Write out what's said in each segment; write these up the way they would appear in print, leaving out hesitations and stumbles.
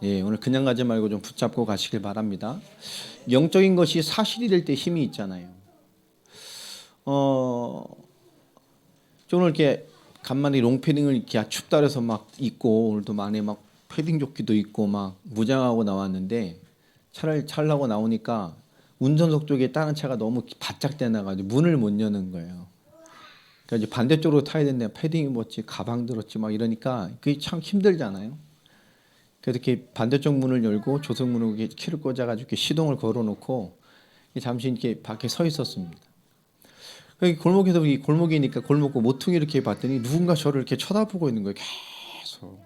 예, 오늘 그냥 가지 말고 좀 붙잡고 가시길 바랍니다. 영적인 것이 사실이 될 때 힘이 있잖아요. 좀 오늘 이렇게 간만에 롱패딩을 이렇게 춥다 그래서 막 입고 오늘도 만에 막 패딩 조끼도 입고 막 무장하고 나왔는데 차를 타려고 나오니까 운전석 쪽에 다른 차가 너무 바짝 대나가지고 문을 못 여는 거예요. 그러니까 이제 반대쪽으로 타야 되는데 패딩 입었지, 가방 들었지 막 이러니까 그게 참 힘들잖아요. 그래서 이렇게 반대쪽 문을 열고 조승문을 이렇게 키를 꽂아가지고 이렇게 시동을 걸어놓고 잠시 이렇게 밖에 서 있었습니다. 그 골목에서 이 골목이니까 골목고 모퉁이 이렇게 봤더니 누군가 저를 이렇게 쳐다보고 있는 거예요. 계속.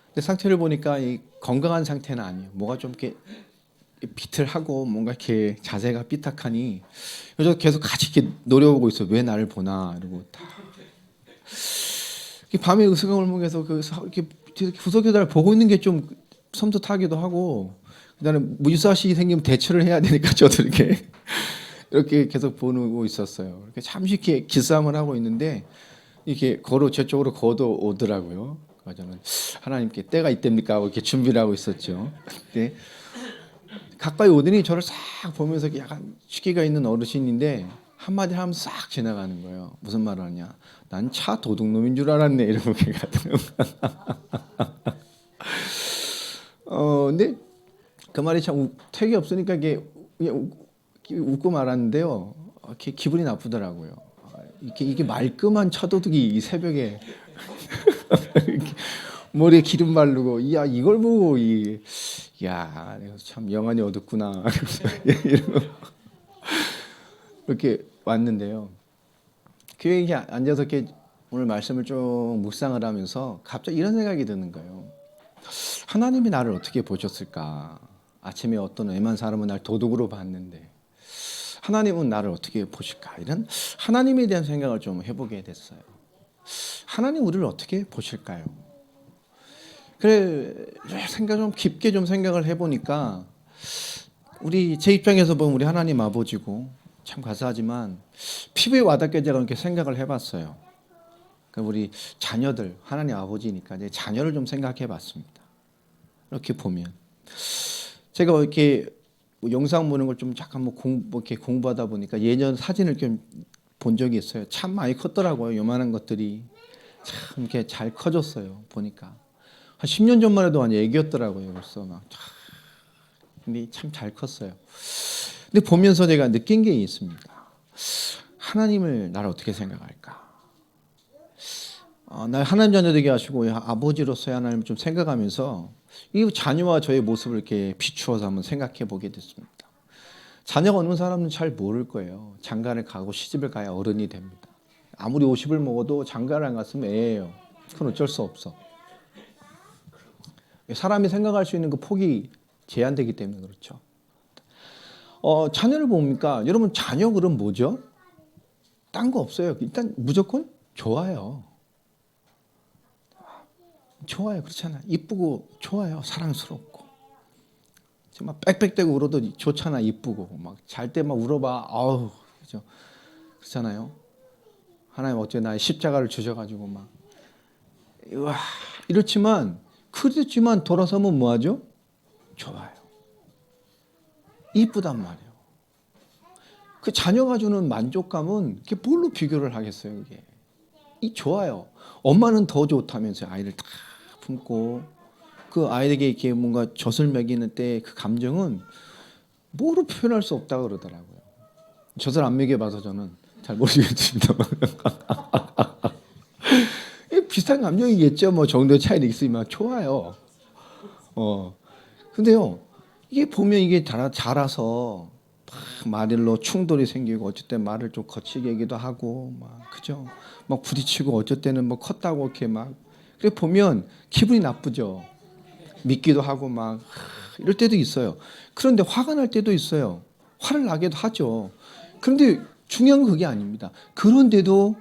근데 상태를 보니까 이 건강한 상태는 아니에요. 뭐가 좀 이렇게 비틀하고 뭔가 이렇게 자세가 삐딱하니 저 계속 같이 이렇게 노려보고 있어요. 왜 나를 보나 이러고 다. 밤에 으스강 골목에서 이렇게 구석에서 날 보고 있는 게 좀 섬뜩하기도 하고 그다음에 무사시 생기면 대처를 해야 되니까 저도 이렇게 계속 보고 있었어요. 이렇게 잠시 이렇게 기싸움을 하고 있는데 이렇게 제 쪽으로 걸어 오더라고요. 저는 하나님께 때가 있답니까 하고 이렇게 준비를 하고 있었죠. 근데 가까이 오더니 저를 싹 보면서 약간 시기가 있는 어르신인데 한마디 하면 싹 지나가는 거예요. 무슨 말을 하냐? 난 차 도둑놈인 줄 알았네 이렇게 같은. 근데 그 말이 참 택이 없으니까 이게 그냥 웃고 말았는데요. 이렇게 기분이 나쁘더라고요. 이게 말끔한 차도둑이 이 새벽에 머리에 기름 바르고 야 이걸 보고 야 참 영안이 어둡구나 이렇게 왔는데요. 교회에 앉아서 이렇게 오늘 말씀을 좀 묵상을 하면서 갑자기 이런 생각이 드는 거예요. 하나님이 나를 어떻게 보셨을까? 아침에 어떤 외만 사람은 날 도둑으로 봤는데 하나님은 나를 어떻게 보실까? 이런 하나님에 대한 생각을 좀 해보게 됐어요. 하나님 우리를 어떻게 보실까요? 그래 좀 깊게 좀 생각을 해보니까 제 입장에서 보면 우리 하나님 아버지고 참 감사하지만 피부에 와닿게 제가 이렇게 생각을 해봤어요. 그러니까 우리 자녀들 하나님 아버지니까 이제 자녀를 좀 생각해봤습니다. 이렇게 보면 제가 이렇게 영상 보는 걸 좀 잠깐 이렇게 공부하다 보니까 예전 사진을 좀 본 적이 있어요. 참 많이 컸더라고요. 요만한 것들이 참 이렇게 잘 커졌어요. 보니까 한 10년 전만 해도 완전 애기였더라고요. 벌써 막 근데 참 잘 컸어요. 근데 보면서 제가 느낀 게 있습니다. 하나님을 나를 어떻게 생각할까? 날 하나님 자녀 되게 하시고 아버지로서의 하나님을 좀 생각하면서 이 자녀와 저의 모습을 이렇게 비추어서 한번 생각해 보게 됐습니다. 자녀가 없는 사람은 잘 모를 거예요. 장가를 가고 시집을 가야 어른이 됩니다. 아무리 50을 먹어도 장가를 안 갔으면 애예요. 그건 어쩔 수 없어. 사람이 생각할 수 있는 그 폭이 제한되기 때문에 그렇죠. 자녀를 봅니까? 여러분 자녀 그럼 뭐죠? 딴 거 없어요. 일단 무조건 좋아요. 좋아요. 그렇잖아. 이쁘고 좋아요. 사랑스럽고. 정말 빽빽대고 울어도 좋잖아. 이쁘고. 막 잘 때 막 울어봐. 아우. 그죠? 그렇잖아요. 하나님 어째 나의 십자가를 주셔가지고 막. 와. 이렇지만 그렇지만 돌아서면 뭐하죠? 좋아요. 이쁘단 말이에요. 그 자녀가 주는 만족감은 그게 뭘로 비교를 하겠어요, 이게. 좋아요. 엄마는 더 좋다면서요. 아이를 다 품고 그 아이에게 이렇게 뭔가 젖을 먹이는 때 그 감정은 뭐로 표현할 수 없다고 그러더라고요. 젖을 안 먹여봐서 저는 잘 모르겠습니다. 비슷한 감정이겠죠. 뭐 정도 차이는 있으면 좋아요. 근데요, 이게 보면 이게 자라서 막 말로 충돌이 생기고 어쩔 때 말을 좀 거치게 하기도 하고 막 그죠? 막 부딪히고 어쩔 때는 뭐 컸다고 이렇게 막 그래 보면 기분이 나쁘죠. 믿기도 하고 막 이럴 때도 있어요. 그런데 화가 날 때도 있어요. 화를 나기도 하죠. 그런데 중요한 건 그게 아닙니다. 그런데도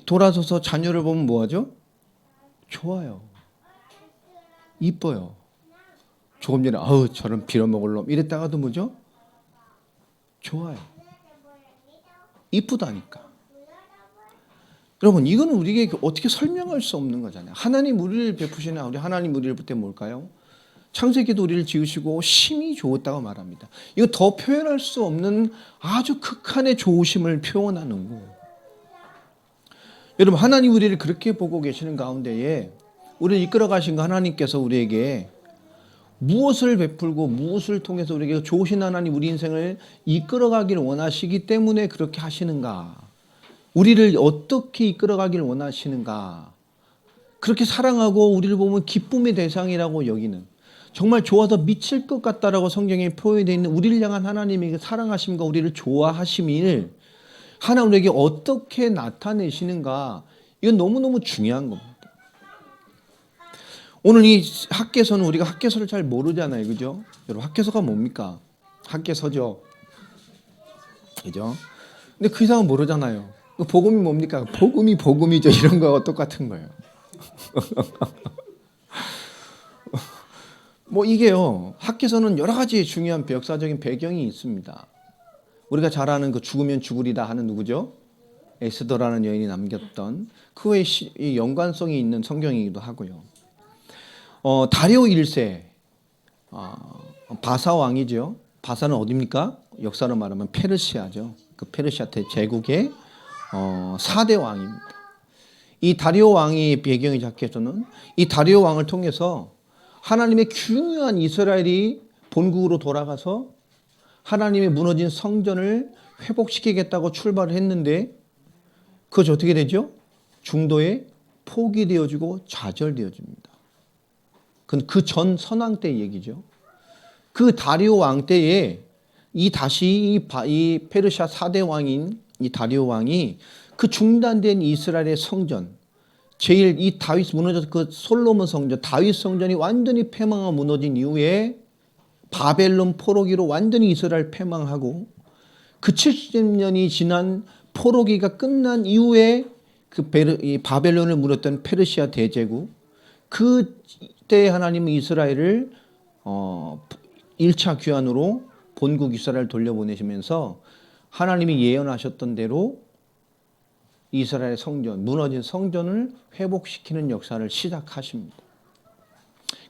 돌아서서 자녀를 보면 뭐하죠? 좋아요. 이뻐요. 조금 전에 아우 저런 빌어먹을 놈 이랬다가도 뭐죠? 좋아요. 이쁘다니까. 여러분, 이거는 우리에게 어떻게 설명할 수 없는 거잖아요. 하나님 우리를 베푸시나 우리 하나님 우리를 볼 때 뭘까요? 창세기도 우리를 지으시고 심히 좋았다고 말합니다. 이거 더 표현할 수 없는 아주 극한의 좋으심을 표현하는 거. 여러분, 하나님 우리를 그렇게 보고 계시는 가운데에 우리를 이끌어 가신 거 하나님께서 우리에게 무엇을 베풀고 무엇을 통해서 우리에게 좋으신 하나님 우리 인생을 이끌어 가기를 원하시기 때문에 그렇게 하시는가? 우리를 어떻게 이끌어 가기를 원하시는가? 그렇게 사랑하고 우리를 보면 기쁨의 대상이라고 여기는, 정말 좋아서 미칠 것 같다라고 성경에 표현되어 있는 우리를 향한 하나님의 사랑하심과 우리를 좋아하심을 하나님에게 어떻게 나타내시는가, 이건 너무너무 중요한 겁니다. 오늘 이 학개서는 우리가 학개서를 잘 모르잖아요. 그죠? 여러분, 학개서가 뭡니까? 학개서죠. 그죠? 근데 그 이상은 모르잖아요. 복음이 뭡니까? 복음이 복음이죠. 이런 거와 똑같은 거예요. 뭐 이게요, 학개서는 여러 가지 중요한 역사적인 배경이 있습니다. 우리가 잘 아는 그 죽으면 죽으리다 하는 누구죠? 에스더라는 여인이 남겼던 그 외에 연관성이 있는 성경이기도 하고요. 다리오 1세 바사 왕이죠. 바사는 어디입니까? 역사로 말하면 페르시아죠. 그 페르시아 제국의 4대 왕입니다. 이 다리오 왕의 배경이 작게서는 이 다리오 왕을 통해서 하나님의 중요한 이스라엘이 본국으로 돌아가서 하나님의 무너진 성전을 회복시키겠다고 출발을 했는데 그것이 어떻게 되죠? 중도에 포기되어지고 좌절되어집니다. 그건 그 전 선왕 때 얘기죠. 그 다리오 왕 때에 이 페르시아 4대 왕인 이 다리오 왕이 그 중단된 이스라엘의 성전, 제일 이 다윗 무너져서 그 솔로몬 성전, 다윗 성전이 완전히 패망하고 무너진 이후에 바벨론 포로기로 완전히 이스라엘 패망하고 그 70년이 지난 포로기가 끝난 이후에 이 바벨론을 물었던 페르시아 대제국, 그때 하나님은 이스라엘을 1차 귀환으로 본국 이스라엘 돌려보내시면서 하나님이 예언하셨던 대로 이스라엘의 성전, 무너진 성전을 회복시키는 역사를 시작하십니다.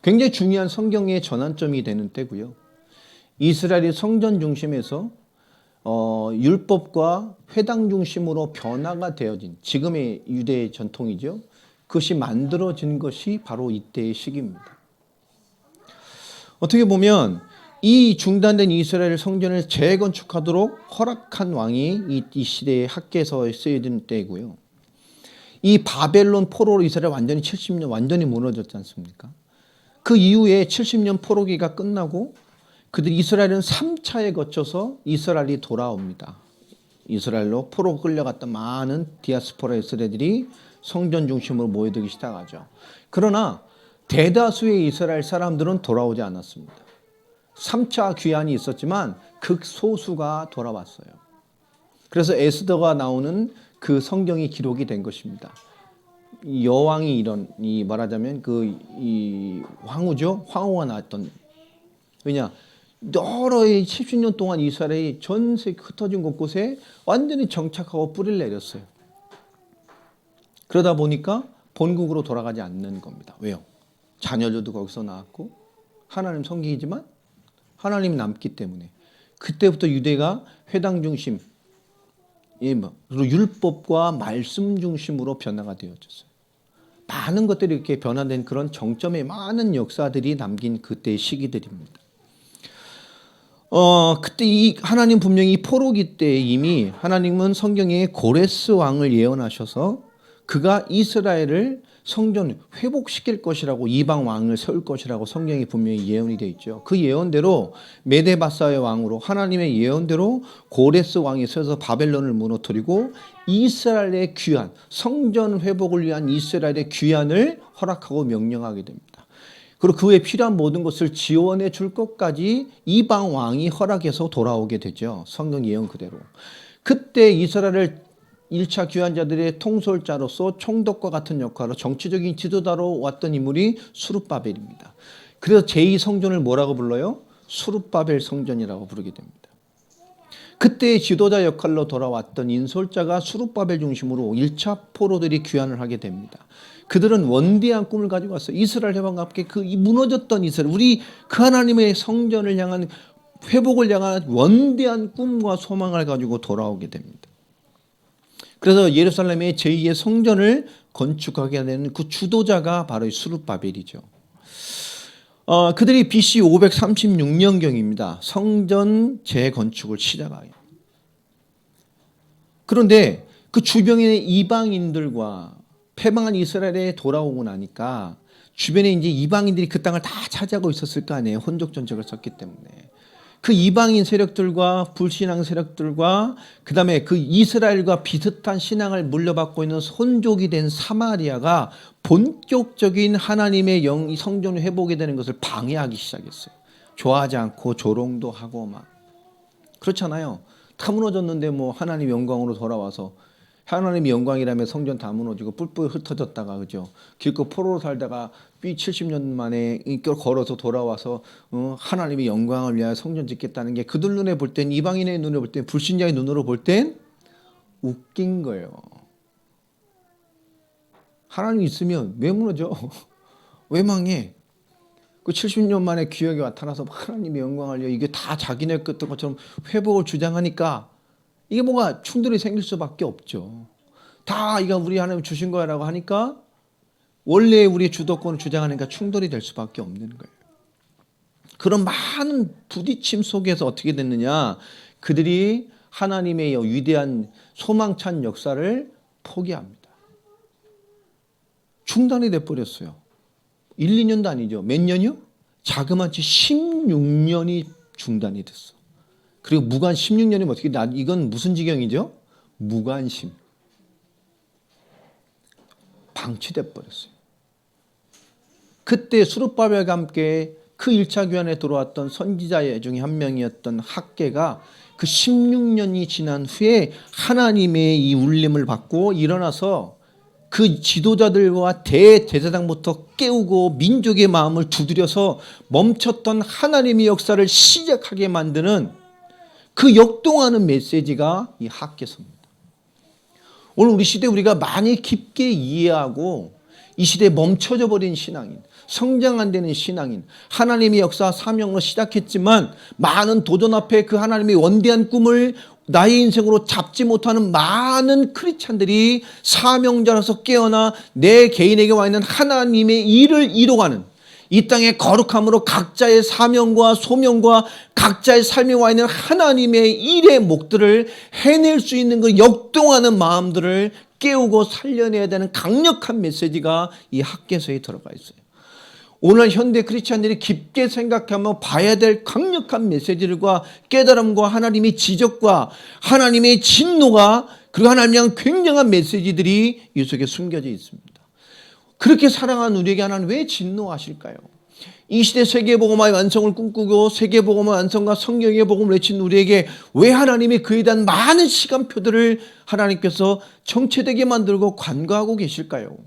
굉장히 중요한 성경의 전환점이 되는 때고요. 이스라엘이 성전 중심에서 율법과 회당 중심으로 변화가 되어진 지금의 유대의 전통이죠. 그것이 만들어진 것이 바로 이때의 시기입니다. 어떻게 보면 이 중단된 이스라엘 성전을 재건축하도록 허락한 왕이 이 시대의 학개서에 쓰여진 때이고요. 이 바벨론 포로로 이스라엘 완전히 70년 완전히 무너졌지 않습니까? 그 이후에 70년 포로기가 끝나고 그들 이스라엘은 3차에 거쳐서 이스라엘이 돌아옵니다. 이스라엘로 포로 끌려갔던 많은 디아스포라 이스라엘들이 성전 중심으로 모여들기 시작하죠. 그러나 대다수의 이스라엘 사람들은 돌아오지 않았습니다. 3차 귀환이 있었지만 극소수가 돌아왔어요. 그래서 에스더가 나오는 그 성경이 기록이 된 것입니다. 여왕이 이 말하자면 이 황후죠. 황후가 나왔던, 왜냐 여러 70년 동안 이스라엘이 전 세계 흩어진 곳곳에 완전히 정착하고 뿌리를 내렸어요. 그러다 보니까 본국으로 돌아가지 않는 겁니다. 왜요? 자녀들도 거기서 나왔고 하나님 성기이지만 하나님이 남기 때문에 그때부터 유대가 회당 중심, 그리고 율법과 말씀 중심으로 변화가 되어졌어요. 많은 것들이 이렇게 변화된 그런 정점의 많은 역사들이 남긴 그때의 시기들입니다. 그때 하나님 분명히 포로기 때 이미 하나님은 성경에 고레스 왕을 예언하셔서 그가 이스라엘을 성전 회복시킬 것이라고, 이방 왕을 세울 것이라고 성경에 분명히 예언이 되어 있죠. 그 예언대로 메데바사의 왕으로 하나님의 예언대로 고레스 왕이 서서 바벨론을 무너뜨리고 이스라엘의 귀환, 성전 회복을 위한 이스라엘의 귀환을 허락하고 명령하게 됩니다. 그리고 그 외에 필요한 모든 것을 지원해 줄 것까지 이방 왕이 허락해서 돌아오게 되죠. 성경 예언 그대로. 그때 이스라엘을 1차 귀환자들의 통솔자로서 총독과 같은 역할로 정치적인 지도자로 왔던 인물이 수룹바벨입니다. 그래서 제2성전을 뭐라고 불러요? 수룹바벨 성전이라고 부르게 됩니다. 그때 지도자 역할로 돌아왔던 인솔자가 수룹바벨 중심으로 1차 포로들이 귀환을 하게 됩니다. 그들은 원대한 꿈을 가지고 왔어요. 이스라엘 회방과 함께 그 무너졌던 이스라엘, 우리 그 하나님의 성전을 향한 회복을 향한 원대한 꿈과 소망을 가지고 돌아오게 됩니다. 그래서 예루살렘의 제2의 성전을 건축하게 되는 그 주도자가 바로 수룹바벨이죠. 그들이 BC 536년경입니다. 성전 재건축을 시작하게. 그런데 그 주변의 이방인들과 패망한 이스라엘에 돌아오고 나니까 주변에 이제 이방인들이 그 땅을 다 차지하고 있었을 거 아니에요. 혼족 전쟁을 썼기 때문에. 그 이방인 세력들과 불신앙 세력들과 그다음에 그 이스라엘과 비슷한 신앙을 물려받고 있는 혼족이 된 사마리아가 본격적인 하나님의 성전을 회복이 되는 것을 방해하기 시작했어요. 좋아하지 않고 조롱도 하고 막 그렇잖아요. 다 무너졌는데 뭐 하나님 영광으로 돌아와서 하나님의 영광이라면 성전 다 무너지고 뿔뿔 흩어졌다가 그죠. 길고 포로로 살다가 70년 만에 걸어서 돌아와서 하나님의 영광을 위하여 성전 짓겠다는 게 그들 눈에 볼 땐, 이방인의 눈에 볼 땐, 불신자의 눈으로 볼 땐 웃긴 거예요. 하나님 있으면 왜 무너져? 왜 망해? 그 70년 만에 기억이 나타나서 하나님의 영광을 위하여 이게 다 자기네 것처럼 회복을 주장하니까 이게 뭔가 충돌이 생길 수밖에 없죠. 다 이거 우리 하나님 주신 거라고 하니까 원래 우리의 주도권을 주장하니까 충돌이 될 수밖에 없는 거예요. 그런 많은 부딪힘 속에서 어떻게 됐느냐? 그들이 하나님의 위대한 소망찬 역사를 포기합니다. 중단이 돼버렸어요. 1, 2년도 아니죠. 몇 년이요? 자그마치 16년이 중단이 됐어. 그리고 무관 16년이면 어떻게, 이건 무슨 지경이죠? 무관심. 방치돼 버렸어요. 그때 수룹바벨과 함께 그 1차 귀환에 들어왔던 선지자 중에 한 명이었던 학개가 그 16년이 지난 후에 하나님의 이 울림을 받고 일어나서 그 지도자들과 대제사장부터 깨우고 민족의 마음을 두드려서 멈췄던 하나님의 역사를 시작하게 만드는 그 역동하는 메시지가 이 학개서입니다. 오늘 우리 시대에 우리가 많이 깊게 이해하고 이 시대에 멈춰져 버린 신앙인, 성장 안 되는 신앙인, 하나님의 역사 사명으로 시작했지만 많은 도전 앞에 그 하나님의 원대한 꿈을 나의 인생으로 잡지 못하는 많은 크리스찬들이 사명자로서 깨어나 내 개인에게 와 있는 하나님의 일을 이뤄가는, 이 땅의 거룩함으로 각자의 사명과 소명과 각자의 삶에 와 있는 하나님의 일의 목들을 해낼 수 있는 그 역동하는 마음들을 깨우고 살려내야 되는 강력한 메시지가 이 학개서에 들어가 있어요. 오늘 현대 크리스찬들이 깊게 생각하며 봐야 될 강력한 메시지들과 깨달음과 하나님의 지적과 하나님의 진노가, 그리고 하나님의 향한 굉장한 메시지들이 이 속에 숨겨져 있습니다. 그렇게 사랑한 우리에게 하나님 왜 진노하실까요? 이 시대 세계복음화의 완성을 꿈꾸고 세계복음화 완성과 성경의 복음을 외친 우리에게 왜 하나님이 그에 대한 많은 시간표들을 하나님께서 정체되게 만들고 관과하고 계실까요?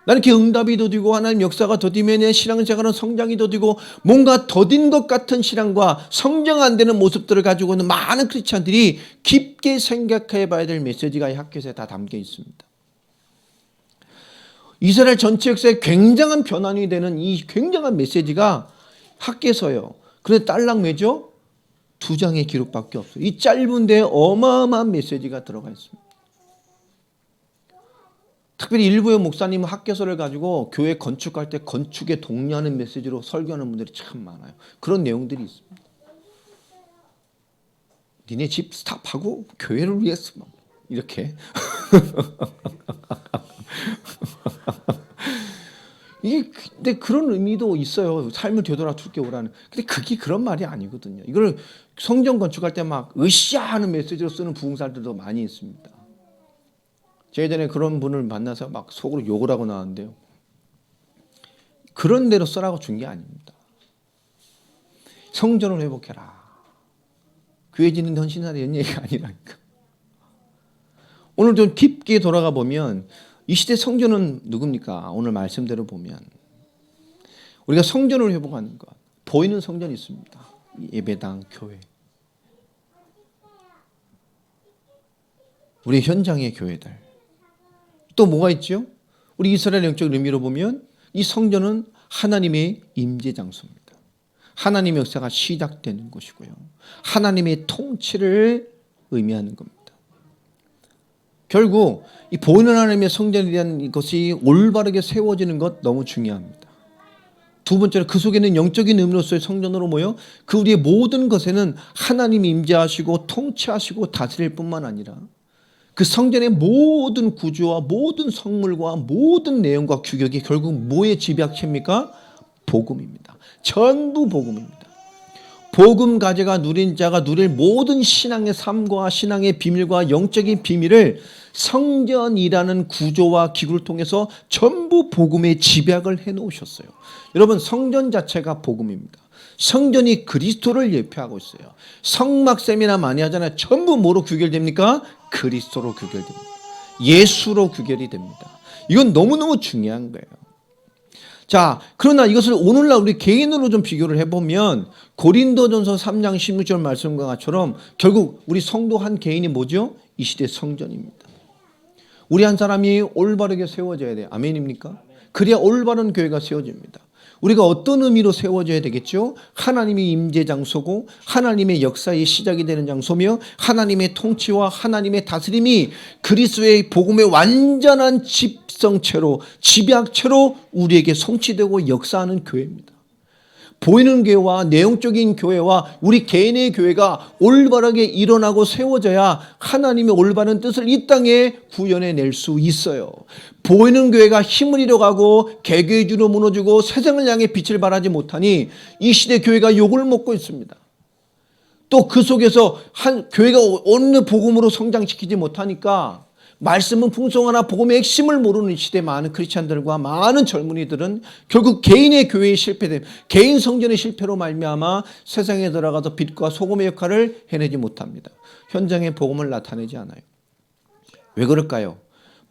나는 이렇게 응답이 더디고 하나님 역사가 더디면 내 신앙생활은 성장이 더디고 뭔가 더딘 것 같은 신앙과 성장 안 되는 모습들을 가지고 있는 많은 크리스찬들이 깊게 생각해 봐야 될 메시지가 이 학개서에 다 담겨 있습니다. 이스라엘 전체 역사에 굉장한 변환이 되는 이 굉장한 메시지가 학개서예요. 그런데 딸랑 왜죠? 2장의 기록밖에 없어요. 이 짧은데 어마어마한 메시지가 들어가 있습니다. 특별히 일부의 목사님은 학개서를 가지고 교회 건축할 때 건축에 독려하는 메시지로 설교하는 분들이 참 많아요. 그런 내용들이 있습니다. 니네 집 스탑하고 교회를 위해서 이렇게 근데 그런 의미도 있어요. 삶을 되돌아 줄게 오라는. 근데 그게 그런 말이 아니거든요. 이걸 성전 건축할 때 막 으쌰 하는 메시지로 쓰는 부흥사들도 많이 있습니다. 제가 예전에 그런 분을 만나서 막 속으로 욕을 하고 나왔는데요. 그런 대로 써라고 준 게 아닙니다. 성전을 회복해라. 교회 짓는 헌신하라 이런 얘기가 아니라니까. 오늘 좀 깊게 돌아가 보면 이 시대 성전은 누굽니까? 오늘 말씀대로 보면 우리가 성전을 회복하는 것, 보이는 성전이 있습니다. 예배당, 교회. 우리 현장의 교회들. 또 뭐가 있죠? 우리 이스라엘 영적 의미로 보면 이 성전은 하나님의 임재 장소입니다. 하나님의 역사가 시작되는 곳이고요. 하나님의 통치를 의미하는 겁니다. 결국 이 보이는 하나님의 성전에 대한 것이 올바르게 세워지는 것 너무 중요합니다. 두 번째로 그 속에는 영적인 의미로서의 성전으로 모여 그 우리의 모든 것에는 하나님이 임재하시고 통치하시고 다스릴 뿐만 아니라 그 성전의 모든 구조와 모든 성물과 모든 내용과 규격이 결국 뭐의 집약체입니까? 복음입니다. 전부 복음입니다. 복음 가져가 누린 자가 누릴 모든 신앙의 삶과 신앙의 비밀과 영적인 비밀을 성전이라는 구조와 기구를 통해서 전부 복음에 집약을 해놓으셨어요. 여러분, 성전 자체가 복음입니다. 성전이 그리스도를 예표하고 있어요. 성막셈이나 많이 하잖아요. 전부 뭐로 규결됩니까? 그리스도로 규결됩니다. 예수로 규결이 됩니다. 이건 너무너무 중요한 거예요. 자, 그러나 이것을 오늘날 우리 개인으로 좀 비교를 해보면 고린도전서 3장 16절 말씀과 같처럼 결국 우리 성도 한 개인이 뭐죠? 이 시대의 성전입니다. 우리 한 사람이 올바르게 세워져야 돼요. 아멘입니까? 그래야 올바른 교회가 세워집니다. 우리가 어떤 의미로 세워져야 되겠죠? 하나님의 임재 장소고 하나님의 역사의 시작이 되는 장소며 하나님의 통치와 하나님의 다스림이 그리스도의 복음의 완전한 집성체로 집약체로 우리에게 성취되고 역사하는 교회입니다. 보이는 교회와 내용적인 교회와 우리 개인의 교회가 올바르게 일어나고 세워져야 하나님의 올바른 뜻을 이 땅에 구현해낼 수 있어요. 보이는 교회가 힘을 잃어가고 개교의 주로 무너지고 세상을 향해 빛을 발하지 못하니 이 시대 교회가 욕을 먹고 있습니다. 또 그 속에서 한 교회가 어느 복음으로 성장시키지 못하니까 말씀은 풍성하나 복음의 핵심을 모르는 시대 많은 크리스찬들과 많은 젊은이들은 결국 개인의 교회의 실패됨, 개인 성전의 실패로 말미암아 세상에 들어가서 빛과 소금의 역할을 해내지 못합니다. 현장의 복음을 나타내지 않아요. 왜 그럴까요?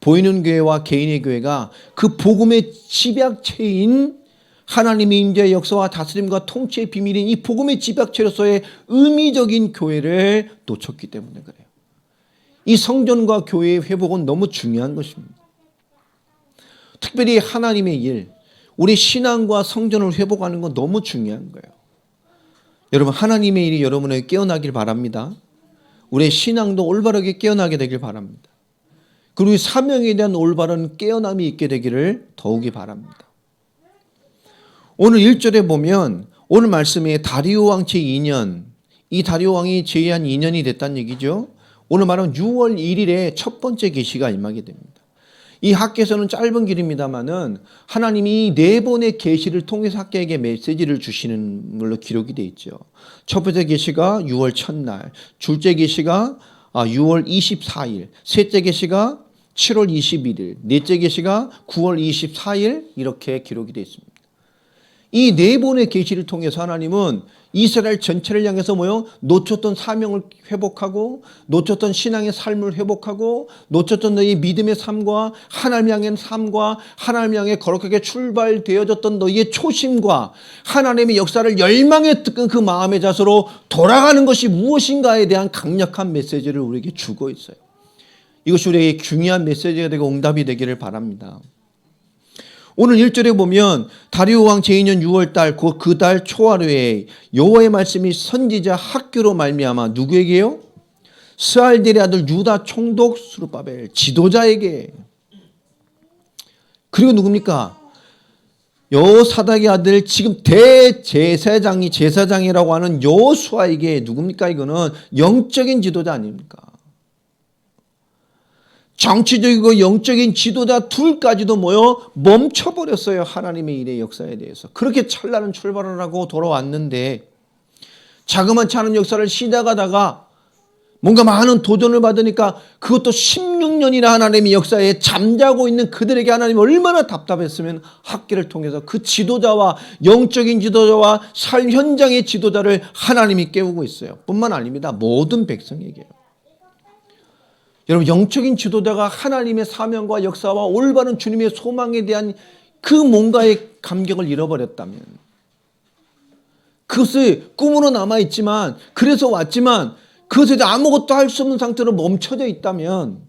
보이는 교회와 개인의 교회가 그 복음의 집약체인 하나님의 임재의 역사와 다스림과 통치의 비밀인 이 복음의 집약체로서의 의미적인 교회를 놓쳤기 때문에 그래요. 이 성전과 교회의 회복은 너무 중요한 것입니다. 특별히 하나님의 일, 우리 신앙과 성전을 회복하는 건 너무 중요한 거예요. 여러분, 하나님의 일이 여러분에게 깨어나길 바랍니다. 우리의 신앙도 올바르게 깨어나게 되길 바랍니다. 그리고 사명에 대한 올바른 깨어남이 있게 되기를 더욱이 바랍니다. 오늘 1절에 보면 오늘 말씀에 다리오 왕치 2년, 이 다리오 왕이 제위한 2년이 됐다는 얘기죠. 오늘 말하면 6월 1일에 첫 번째 계시가 임하게 됩니다. 이 학계에서는 짧은 길입니다만은 하나님이 4번의 계시를 통해서 학계에게 메시지를 주시는 걸로 기록이 되어 있죠. 첫 번째 계시가 6월 첫날, 둘째 계시가 6월 24일, 셋째 계시가 7월 21일, 넷째 계시가 9월 24일 이렇게 기록이 되어 있습니다. 이 4번의 계시를 통해서 하나님은 이스라엘 전체를 향해서 놓쳤던 사명을 회복하고 놓쳤던 신앙의 삶을 회복하고 놓쳤던 너희의 믿음의 삶과 하나님 향한 삶과 하나님 향해 거룩하게 출발되어졌던 너희의 초심과 하나님의 역사를 열망에 뜨끈 그 마음의 자세로 돌아가는 것이 무엇인가에 대한 강력한 메시지를 우리에게 주고 있어요. 이것이 우리에게 중요한 메시지가 되고 응답이 되기를 바랍니다. 오늘 1절에 보면 다리오 왕 제2년 6월달 그 달 초하루에 여호와의 말씀이 선지자 학교로 말미암아 누구에게요? 스알델의 아들 유다 총독 스룹바벨 지도자에게. 그리고 누굽니까? 여호사닥의 아들 지금 제사장이라고 하는 여호수아에게. 누굽니까? 이거는 영적인 지도자 아닙니까? 정치적이고 영적인 지도자 둘까지도 멈춰버렸어요. 하나님의 일의 역사에 대해서. 그렇게 찬란한 출발을 하고 돌아왔는데 자그마치 않은 역사를 시작하다가 뭔가 많은 도전을 받으니까 그것도 16년이나 하나님의 역사에 잠자고 있는 그들에게 하나님이 얼마나 답답했으면 학기를 통해서 그 지도자와 영적인 지도자와 삶 현장의 지도자를 하나님이 깨우고 있어요. 뿐만 아닙니다. 모든 백성에게요. 여러분, 영적인 지도자가 하나님의 사명과 역사와 올바른 주님의 소망에 대한 그 뭔가의 감격을 잃어버렸다면, 그것이 꿈으로 남아있지만, 그래서 왔지만 그것에 아무것도 할 수 없는 상태로 멈춰져 있다면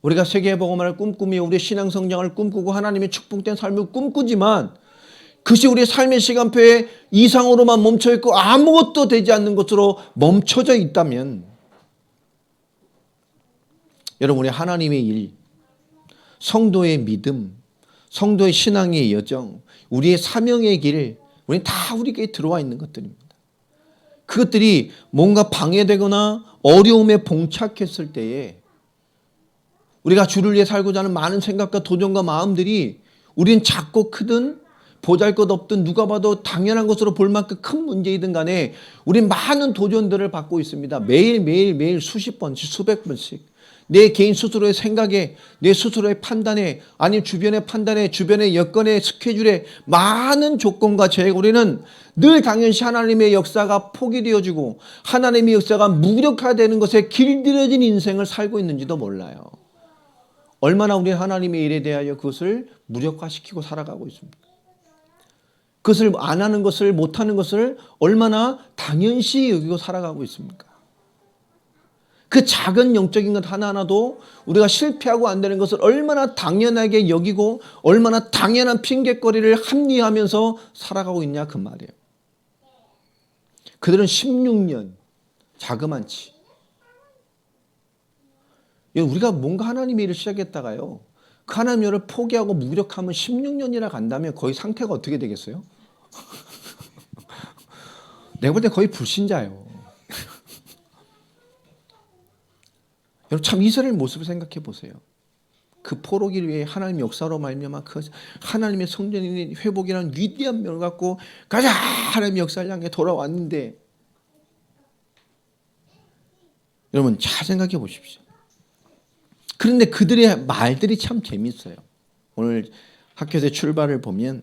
우리가 세계복음화를 꿈꾸며 우리의 신앙 성장을 꿈꾸고 하나님의 축복된 삶을 꿈꾸지만 그것이 우리의 삶의 시간표에 이상으로만 멈춰있고 아무것도 되지 않는 것으로 멈춰져 있다면 여러분, 우리 하나님의 일, 성도의 믿음, 성도의 신앙의 여정, 우리의 사명의 길, 우리는 다 우리에게 들어와 있는 것들입니다. 그것들이 뭔가 방해되거나 어려움에 봉착했을 때에 우리가 주를 위해 살고자 하는 많은 생각과 도전과 마음들이 우리는 작고 크든 보잘것없든 누가 봐도 당연한 것으로 볼 만큼 큰 문제이든 간에 우리는 많은 도전들을 받고 있습니다. 매일 수십 번씩 수백 번씩 내 개인 스스로의 생각에, 내 스스로의 판단에, 아니면 주변의 판단에, 주변의 여건에, 스케줄에 많은 조건과 제약, 우리는 늘 당연시 하나님의 역사가 포기되어지고 하나님의 역사가 무력화되는 것에 길들여진 인생을 살고 있는지도 몰라요. 얼마나 우리 하나님의 일에 대하여 그것을 무력화시키고 살아가고 있습니까? 그것을 안 하는 것을, 못하는 것을 얼마나 당연시 여기고 살아가고 있습니까? 그 작은 영적인 것 하나하나도 우리가 실패하고 안 되는 것을 얼마나 당연하게 여기고 얼마나 당연한 핑계거리를 합리화하면서 살아가고 있냐 그 말이에요. 그들은 16년 자그만치. 우리가 뭔가 하나님의 일을 시작했다가요, 그 하나님의 일을 포기하고 무력하면 16년이나 간다면 거의 상태가 어떻게 되겠어요? 내가 볼 때 거의 불신자예요. 여러분, 참 이스라엘 모습을 생각해 보세요. 그 포로기를 위해 하나님의 역사로 말미암아 그 하나님의 성전의 회복이라는 위대한 면을 갖고 가자 하나님의 역사를 향해 돌아왔는데, 여러분 잘 생각해 보십시오. 그런데 그들의 말들이 참 재밌어요. 오늘 학교에서 출발을 보면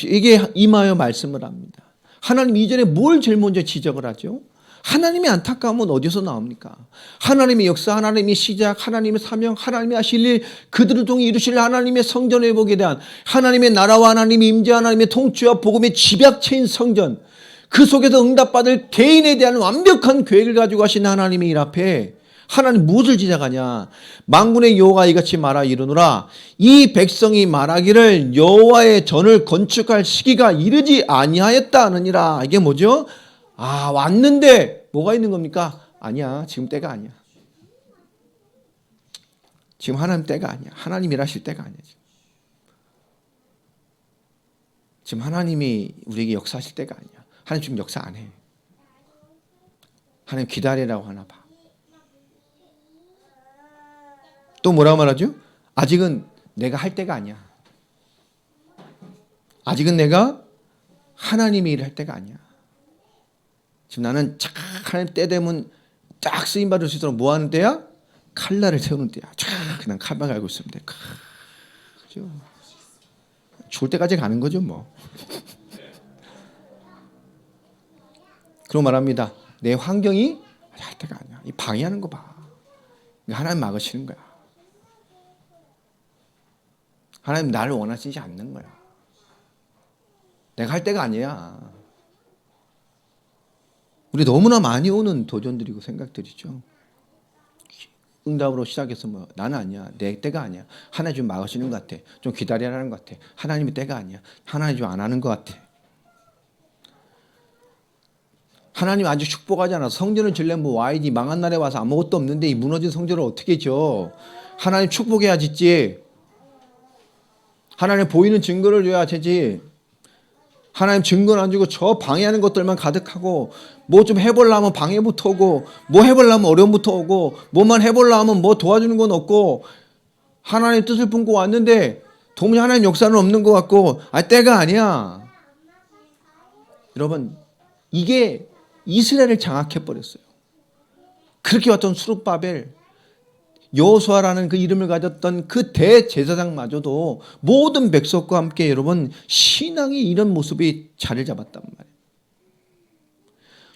이게 임하여 말씀을 합니다. 하나님 이전에 뭘 제일 먼저 지적을 하죠? 하나님의 안타까움은 어디서 나옵니까? 하나님의 역사, 하나님의 시작, 하나님의 사명, 하나님의 하실 일, 그들을 통해 이루실 하나님의 성전 회복에 대한 하나님의 나라와 하나님의 임재, 하나님의 통치와 복음의 집약체인 성전, 그 속에서 응답받을 개인에 대한 완벽한 계획을 가지고 하신 하나님의 일 앞에 하나님 무엇을 지적하냐? 만군의 여호와가 이같이 말하 이르노라, 이 백성이 말하기를 여호와의 전을 건축할 시기가 이르지 아니하였다 하느니라. 이게 뭐죠? 왔는데 뭐가 있는 겁니까? 아니야, 지금 때가 아니야. 지금 하나님 때가 아니야. 하나님 일하실 때가 아니야. 지금 하나님이 우리에게 역사하실 때가 아니야. 하나님 지금 역사 안 해. 하나님 기다리라고 하나 봐. 또 뭐라고 말하죠? 아직은 내가 할 때가 아니야. 아직은 내가 하나님의 일을 할 때가 아니야. 지금 나는 쫙 하나님 때 되면 딱 쓰임 받을 수 있도록 뭐 하는 때야? 칼날을 세우는 때야. 쫙 그냥 칼만 갈고 있으면 돼. 그죠? 죽을 때까지 가는 거죠 뭐. 그러고 말합니다. 내 환경이 할 때가 아니야. 이 방해하는 거 봐. 하나님 막으시는 거야. 하나님 나를 원하시지 않는 거야. 내가 할 때가 아니야. 우리 너무나 많이 오는 도전들이고 생각들이죠. 응답으로 시작해서 뭐 나는 아니야. 내 때가 아니야. 하나님 좀 막으시는 것 같아. 좀 기다리라는 것 같아. 하나님의 때가 아니야. 하나님 좀 안 하는 것 같아. 하나님 아직 축복하지 않아. 성전을 지려면 뭐 와야지. 망한 날에 와서 아무것도 없는데 이 무너진 성전을 어떻게 져. 하나님 축복해야 짓지. 하나님 보이는 증거를 줘야 되지. 하나님 증거는 안 주고 저 방해하는 것들만 가득하고 뭐 좀 해보려면 방해부터 오고 뭐 해보려면 어려움부터 오고 뭐만 해보려면 뭐 도와주는 건 없고 하나님 뜻을 품고 왔는데 도무지 하나님 역사는 없는 것 같고 때가 아니야. 여러분 이게 이스라엘을 장악해버렸어요. 그렇게 왔던 수룹바벨 여호수아라는 그 이름을 가졌던 그 대제사장마저도 모든 백성과 함께 여러분 신앙이 이런 모습이 자리를 잡았단 말이에요.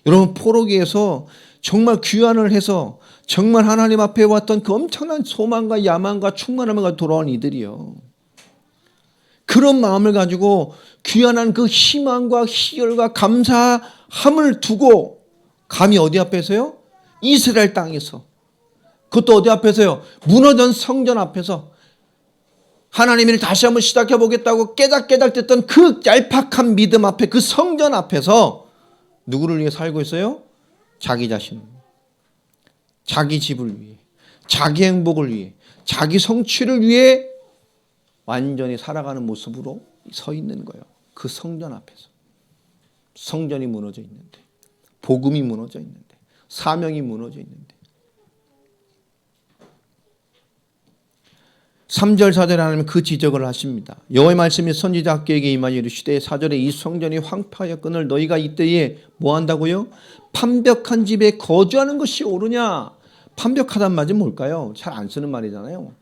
여러분 포로기에서 정말 귀환을 해서 정말 하나님 앞에 왔던 그 엄청난 소망과 야망과 충만함을 가지고 돌아온 이들이요. 그런 마음을 가지고 귀환한 그 희망과 희열과 감사함을 두고 감히 어디 앞에서요? 이스라엘 땅에서 그것도 어디 앞에서요? 무너진 성전 앞에서 하나님 일 다시 한번 시작해 보겠다고 깨작깨작됐던 그 얄팍한 믿음 앞에, 그 성전 앞에서 누구를 위해 살고 있어요? 자기 자신, 자기 집을 위해, 자기 행복을 위해, 자기 성취를 위해 완전히 살아가는 모습으로 서 있는 거예요. 그 성전 앞에서. 성전이 무너져 있는데, 복음이 무너져 있는데, 사명이 무너져 있는데. 3절 4절에 하나님은 그 지적을 하십니다. 여호와의 말씀이 선지자 학교에게 임하여 이르시되 4절에 이 성전이 황폐하였거늘 너희가 이때에 뭐 한다고요? 판벽한 집에 거주하는 것이 옳으냐? 판벽하단 말이 뭘까요? 잘 안 쓰는 말이잖아요.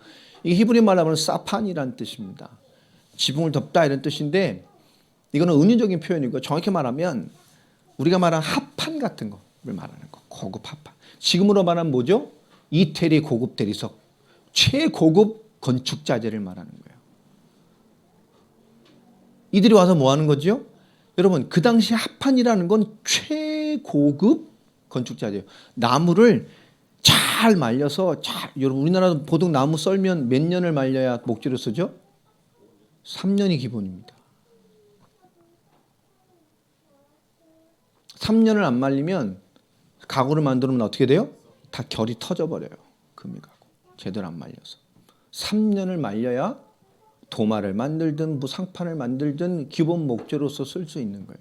이게 히브리 말로 하면 사판이라는 뜻입니다. 지붕을 덮다 이런 뜻인데, 이거는 은유적인 표현이고 정확히 말하면 우리가 말한 합판 같은 거를 말하는 거. 고급 합판. 지금으로 말하면 뭐죠? 이태리 고급 대리석, 최고급 건축자재를 말하는 거예요. 이들이 와서 뭐 하는 거죠? 여러분, 그 당시 합판이라는 건 최고급 건축자재예요. 나무를 잘 말려서 여러분 우리나라 보통 나무 썰면 몇 년을 말려야 목재로 쓰죠? 3년이 기본입니다. 3년을 안 말리면 가구를 만들면 어떻게 돼요? 다 결이 터져버려요. 금이 가고 제대로 안 말려서. 3년을 말려야 도마를 만들든 상판을 만들든 기본 목재로서 쓸 수 있는 거예요.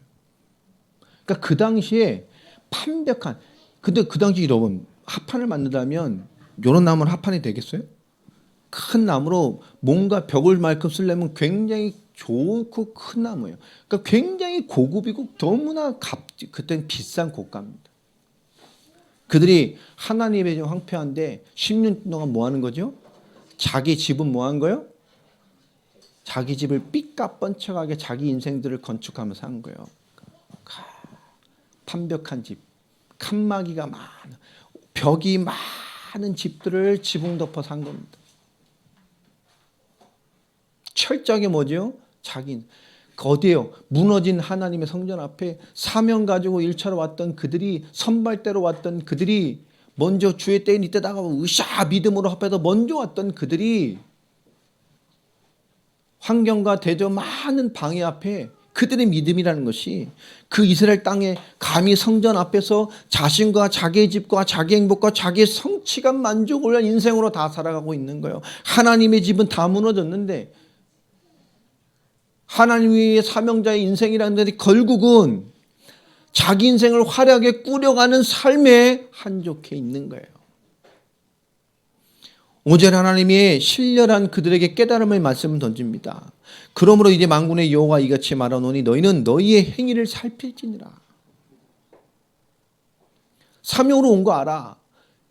그러니까 그 당시에 판벽한, 근데 그 당시 여러분 합판을 만들려면 이런 나무는 합판이 되겠어요? 큰 나무로 뭔가 벽을 만큼 쓰려면 굉장히 좋고 큰 나무예요. 그러니까 굉장히 고급이고 너무나 그때는 비싼 고가입니다. 그들이 하나님의 황폐한데 10년 동안 뭐 하는 거죠? 자기 집은 뭐 한 거예요? 자기 집을 삐까뻔쩍하게 자기 인생들을 건축하면서 산 거예요. 판벽한 집, 칸막이가 많은, 벽이 많은 집들을 지붕 덮어 산 겁니다. 철저하게 뭐죠? 자기 어디에요? 무너진 하나님의 성전 앞에 사명 가지고 1차로 왔던 그들이, 선발대로 왔던 그들이, 먼저 주의 때인 이때다가 으쌰 믿음으로 합해서 먼저 왔던 그들이 환경과 대저 많은 방해 앞에 그들의 믿음이라는 것이 그 이스라엘 땅에 감히 성전 앞에서 자신과 자기의 집과 자기 행복과 자기의 성취감 만족을 위한 인생으로 다 살아가고 있는 거예요. 하나님의 집은 다 무너졌는데 하나님 위의 사명자의 인생이라는 것이 결국은 자기 인생을 화려하게 꾸려가는 삶에 한족해 있는 거예요. 5절 하나님이 신령한 그들에게 깨달음의 말씀을 던집니다. 그러므로 이제 만군의 여호와 이같이 말하노니 너희는 너희의 행위를 살필지니라. 사명으로 온 거 알아.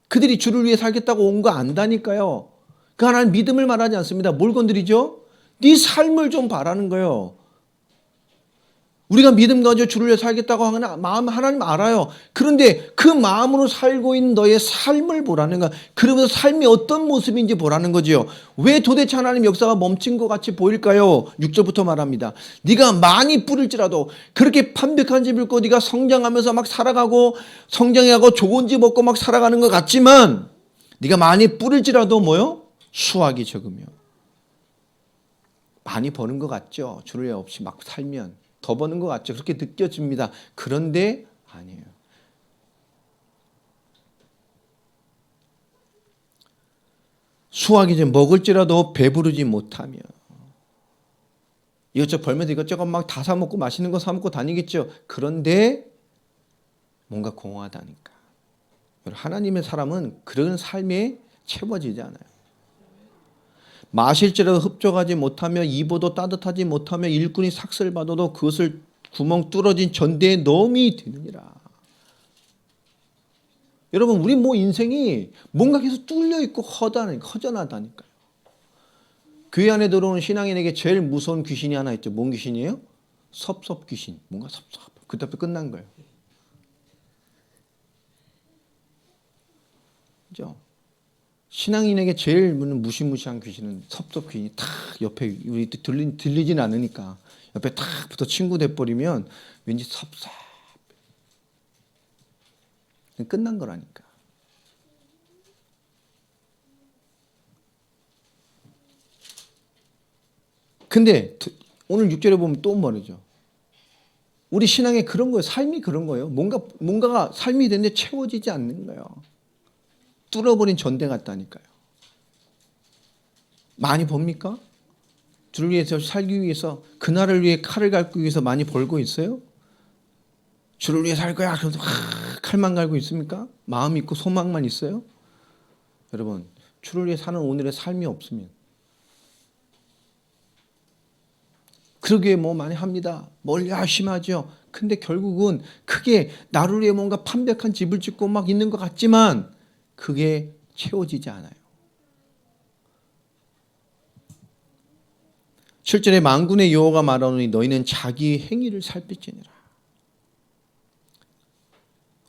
그들이 주를 위해 살겠다고 온 거 안다니까요. 그 하나님 믿음을 말하지 않습니다. 뭘 건드리죠? 네 삶을 좀 바라는 거예요. 우리가 믿음 가지고 주를 위해 살겠다고 하는 마음 하나님 알아요. 그런데 그 마음으로 살고 있는 너의 삶을 보라는 거야. 그러면서 삶이 어떤 모습인지 보라는 거죠. 왜 도대체 하나님 역사가 멈춘 것 같이 보일까요? 6절부터 말합니다. 네가 많이 뿌릴지라도 그렇게 판벽한 집을 고 네가 성장하면서 막 살아가고 성장하고 좋은 집 얻고 막 살아가는 것 같지만 네가 많이 뿌릴지라도 뭐요? 수확이 적으며 많이 버는 것 같죠. 주를 위해 없이 막 살면 더 버는 것 같죠. 그렇게 느껴집니다. 그런데 아니에요. 수확이 좀 먹을지라도 배부르지 못하며 이것저것 벌면서 이것저것 막 다 사 먹고 맛있는 거 사 먹고 다니겠죠. 그런데 뭔가 공허하다니까. 하나님의 사람은 그런 삶에 채워지지 않아요. 마실지라도 흡족하지 못하며 입어도 따뜻하지 못하며 일꾼이 삭슬 받아도 그것을 구멍 뚫어진 전대에 넣음이 되느니라. 여러분 우리 뭐 인생이 뭔가 계속 뚫려 있고 허전하다니까요. 교회 안에 들어오는 신앙인에게 제일 무서운 귀신이 하나 있죠. 뭔 귀신이에요? 섭섭 귀신. 뭔가 섭섭. 그때부터 끝난 거예요. 그죠? 신앙인에게 제일 무시무시한 귀신은 섭섭 귀신이 탁 옆에 우리 들리진 않으니까 옆에 탁 붙어 친구 돼버리면 왠지 섭섭. 끝난 거라니까. 근데 오늘 6절에 보면 또 말이죠. 우리 신앙에 그런 거예요. 삶이 그런 거예요. 뭔가가 삶이 되는데 채워지지 않는 거예요. 뚫어버린 전대 같다니까요. 많이 법니까? 주를 위해서 살기 위해서, 그날을 위해 칼을 갈기 위해서 많이 벌고 있어요? 주를 위해 살 거야. 그래서 칼만 갈고 있습니까? 마음 있고 소망만 있어요? 여러분, 주를 위해 사는 오늘의 삶이 없으면, 그러기에 뭐 많이 합니다. 뭘 열심히 하죠. 근데 결국은 그게 나를 위해 뭔가 판벽한 집을 짓고 막 있는 것 같지만 그게 채워지지 않아요. 7절에 만군의 여호와가 말하노니 너희는 자기 행위를 살필지니라.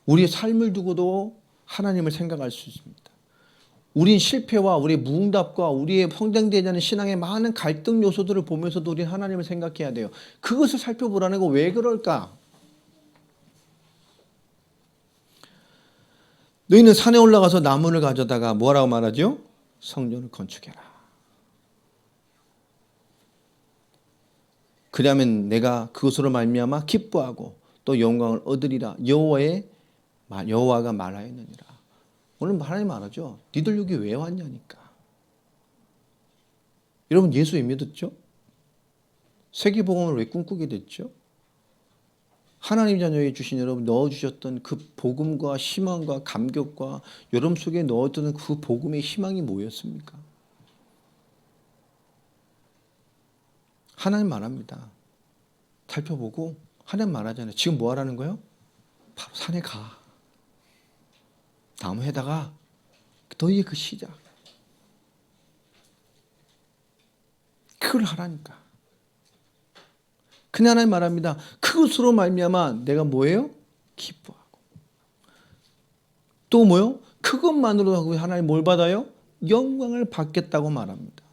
우리의 삶을 두고도 하나님을 생각할 수 있습니다. 우린 실패와 우리의 무응답과 우리의 성장되지 않은 신앙의 많은 갈등 요소들을 보면서도 우리는 하나님을 생각해야 돼요. 그것을 살펴보라는 거 왜 그럴까? 너희는 산에 올라가서 나무를 가져다가 뭐라고 말하죠? 성전을 건축해라. 그러면 내가 그것으로 말미암아 기뻐하고 또 영광을 얻으리라. 여호와가 말하였느니라. 오늘 하나님 말하죠. 니들 여기 왜 왔냐니까. 여러분 예수 왜 믿었죠? 세계복음을 왜 꿈꾸게 됐죠? 하나님 자녀에 주신 여러분 넣어주셨던 그 복음과 희망과 감격과 여러분 속에 넣어두는 그 복음의 희망이 뭐였습니까? 하나님 말합니다. 살펴보고 하나님 말하잖아요. 지금 뭐 하라는 거예요? 바로 산에 가. 나무에다가 너희의 그 시작. 그걸 하라니까. 근데 하나님 말합니다. 그것으로 말미암아 내가 뭐예요? 기뻐하고. 또 뭐요? 그것만으로도 하나님 뭘 받아요? 영광을 받겠다고 말합니다.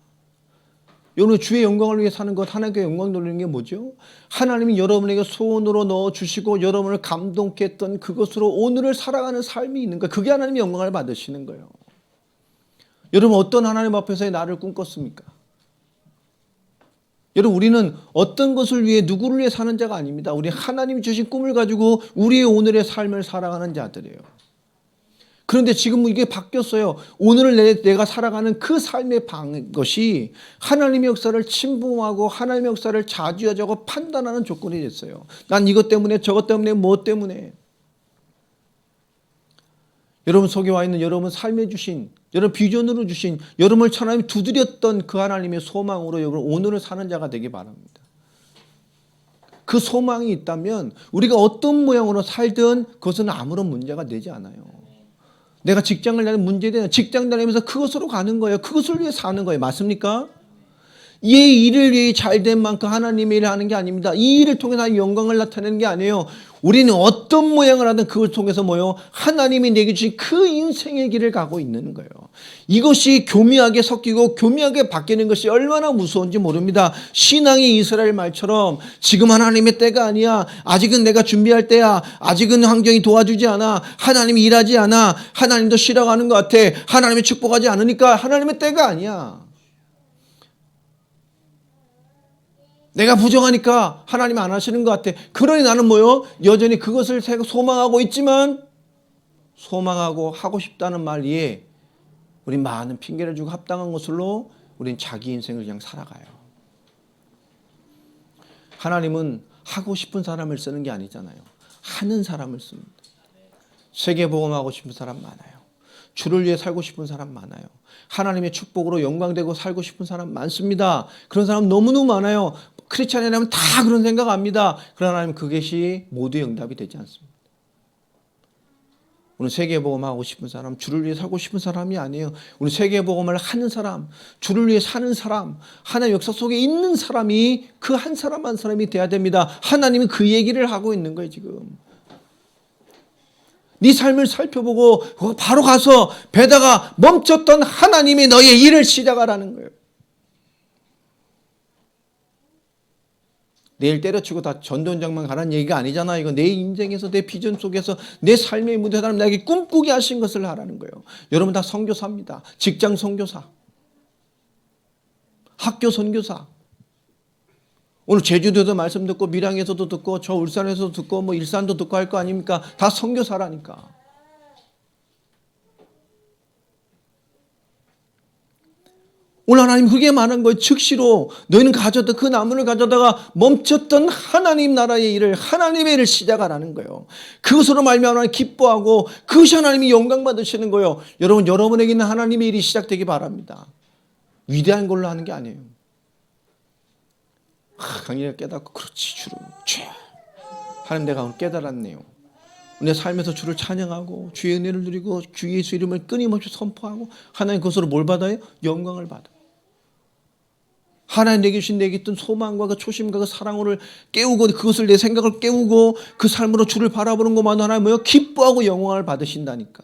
여러분 주의 영광을 위해 사는 것, 하나님께 영광 돌리는 게 뭐죠? 하나님이 여러분에게 소원으로 넣어주시고 여러분을 감동케 했던 그것으로 오늘을 살아가는 삶이 있는 거예요. 그게 하나님의 영광을 받으시는 거예요. 여러분 어떤 하나님 앞에서의 나를 꿈꿨습니까? 여러분 우리는 어떤 것을 위해 누구를 위해 사는 자가 아닙니다. 우리 하나님이 주신 꿈을 가지고 우리의 오늘의 삶을 살아가는 자들이에요. 그런데 지금 이게 바뀌었어요. 오늘 내가 살아가는 그 삶의 것이 하나님의 역사를 침범하고 하나님의 역사를 자주하자고 판단하는 조건이 됐어요. 난 이것 때문에 저것 때문에 뭐 때문에. 여러분 속에 와 있는 여러분 삶에 주신, 여러분 비전으로 주신, 여러분을 하나님이 두드렸던 그 하나님의 소망으로 여러분 오늘을 사는 자가 되기 바랍니다. 그 소망이 있다면 우리가 어떤 모양으로 살든 그것은 아무런 문제가 되지 않아요. 내가 직장을 다니는 문제에 직장 다니면서 그것으로 가는 거예요. 그것을 위해 사는 거예요. 맞습니까? 이 일을 위해 잘된 만큼 하나님의 일을 하는 게 아닙니다. 이 일을 통해서 영광을 나타내는 게 아니에요. 우리는 어떤 모양을 하든 그걸 통해서 뭐요? 하나님이 내게 주신 그 인생의 길을 가고 있는 거예요. 이것이 교묘하게 섞이고 교묘하게 바뀌는 것이 얼마나 무서운지 모릅니다. 신앙이 이스라엘 말처럼 지금 하나님의 때가 아니야. 아직은 내가 준비할 때야. 아직은 환경이 도와주지 않아. 하나님이 일하지 않아. 하나님도 쉬어가는 것 같아. 하나님이 축복하지 않으니까 하나님의 때가 아니야. 내가 부정하니까 하나님 안 하시는 것 같아. 그러니 나는 뭐요? 여전히 그것을 소망하고 있지만 소망하고 하고 싶다는 말 위에 우리 많은 핑계를 주고 합당한 것으로 우린 자기 인생을 그냥 살아가요. 하나님은 하고 싶은 사람을 쓰는 게 아니잖아요. 하는 사람을 씁니다. 세계복음하고 싶은 사람 많아요. 주를 위해 살고 싶은 사람 많아요. 하나님의 축복으로 영광되고 살고 싶은 사람 많습니다. 그런 사람 너무너무 많아요. 크리스찬이라면 다 그런 생각합니다. 그러나 하나님 그것이 모두의 응답이 되지 않습니다. 오늘 세계복음 하고 싶은 사람, 주를 위해 살고 싶은 사람이 아니에요. 우리 세계복음을 하는 사람, 주를 위해 사는 사람, 하나님의 역사 속에 있는 사람이 그 한 사람 한 사람이 돼야 됩니다. 하나님은 그 얘기를 하고 있는 거예요 지금. 네 삶을 살펴보고 바로 가서 배다가 멈췄던 하나님이 너의 일을 시작하라는 거예요. 내일 때려치고 다 전도현장만 가라는 얘기가 아니잖아. 이거 내 인생에서 내 비전 속에서 내 삶의 무대 하나님 나에게 꿈꾸게 하신 것을 하라는 거예요. 여러분 다 선교사입니다. 직장 선교사, 학교 선교사. 오늘 제주도에서 말씀 듣고 밀양에서도 듣고 저 울산에서도 듣고 뭐 일산도 듣고 할 거 아닙니까? 다 선교사라니까. 오늘 하나님 그게 말한 거예요. 즉시로 너희는 가져다 그 나무를 가져다가 멈췄던 하나님 나라의 일을 하나님의 일을 시작하라는 거예요. 그것으로 말미암아 기뻐하고 그것이 하나님이 영광 받으시는 거예요. 여러분 여러분에게는 하나님의 일이 시작되기 바랍니다. 위대한 걸로 하는 게 아니에요. 강의가 깨닫고 그렇지 주를 하나님 내가 오늘 깨달았네요. 내 삶에서 주를 찬양하고 주의 은혜를 누리고 주 예수 이름을 끊임없이 선포하고 하나님 그것으로 뭘 받아요? 영광을 받아. 하나님 내게 주신 내게 있던 소망과 그 초심과 그 사랑을 깨우고 그것을 내 생각을 깨우고 그 삶으로 주를 바라보는 것만으로 하나님 뭐요? 기뻐하고 영광을 받으신다니까.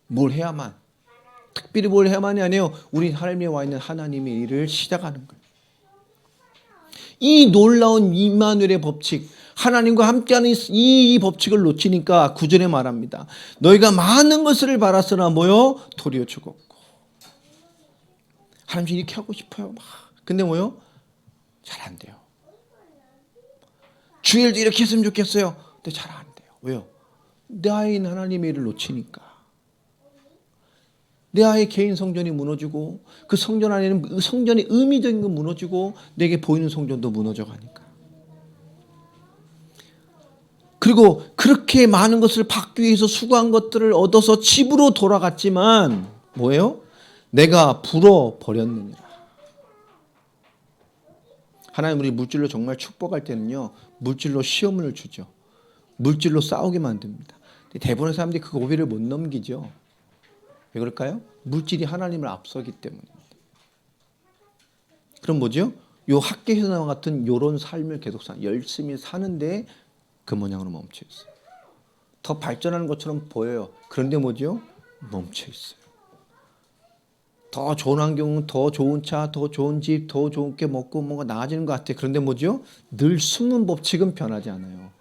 뭘 해야만 특별히 뭘 해야만이 아니에요. 우리 삶에 와 있는 하나님의 일을 시작하는 거예요. 이 놀라운 임마누엘의 법칙 하나님과 함께하는 이 법칙을 놓치니까 9절에 말합니다. 너희가 많은 것을 바랐으나 뭐요? 도리어 죽었고. 하나님 이렇게 하고 싶어요. 근데 뭐요? 잘 안 돼요. 주일도 이렇게 했으면 좋겠어요. 근데 잘 안 돼요. 왜요? 내 아이인 하나님의 일을 놓치니까. 내 아이의 개인 성전이 무너지고 그 성전 안에는 성전의 의미적인 건 무너지고 내게 보이는 성전도 무너져 가니까. 그리고 그렇게 많은 것을 받기 위해서 수고한 것들을 얻어서 집으로 돌아갔지만 뭐예요? 내가 불어버렸느니라. 하나님 우리 물질로 정말 축복할 때는요. 물질로 시험을 주죠. 물질로 싸우게 만듭니다. 대부분의 사람들이 그 고비를 못 넘기죠. 왜 그럴까요? 물질이 하나님을 앞서기 때문입니다. 그럼 뭐죠? 요 학계에서 나와 같은 요런 삶을 계속 열심히 사는데 그 모양으로 멈춰 있어요. 더 발전하는 것처럼 보여요. 그런데 뭐죠? 멈춰 있어요. 더 좋은 환경, 더 좋은 차, 더 좋은 집, 더 좋은 게 먹고 뭔가 나아지는 것 같아요. 그런데 뭐죠? 늘 숨는 법칙은 변하지 않아요.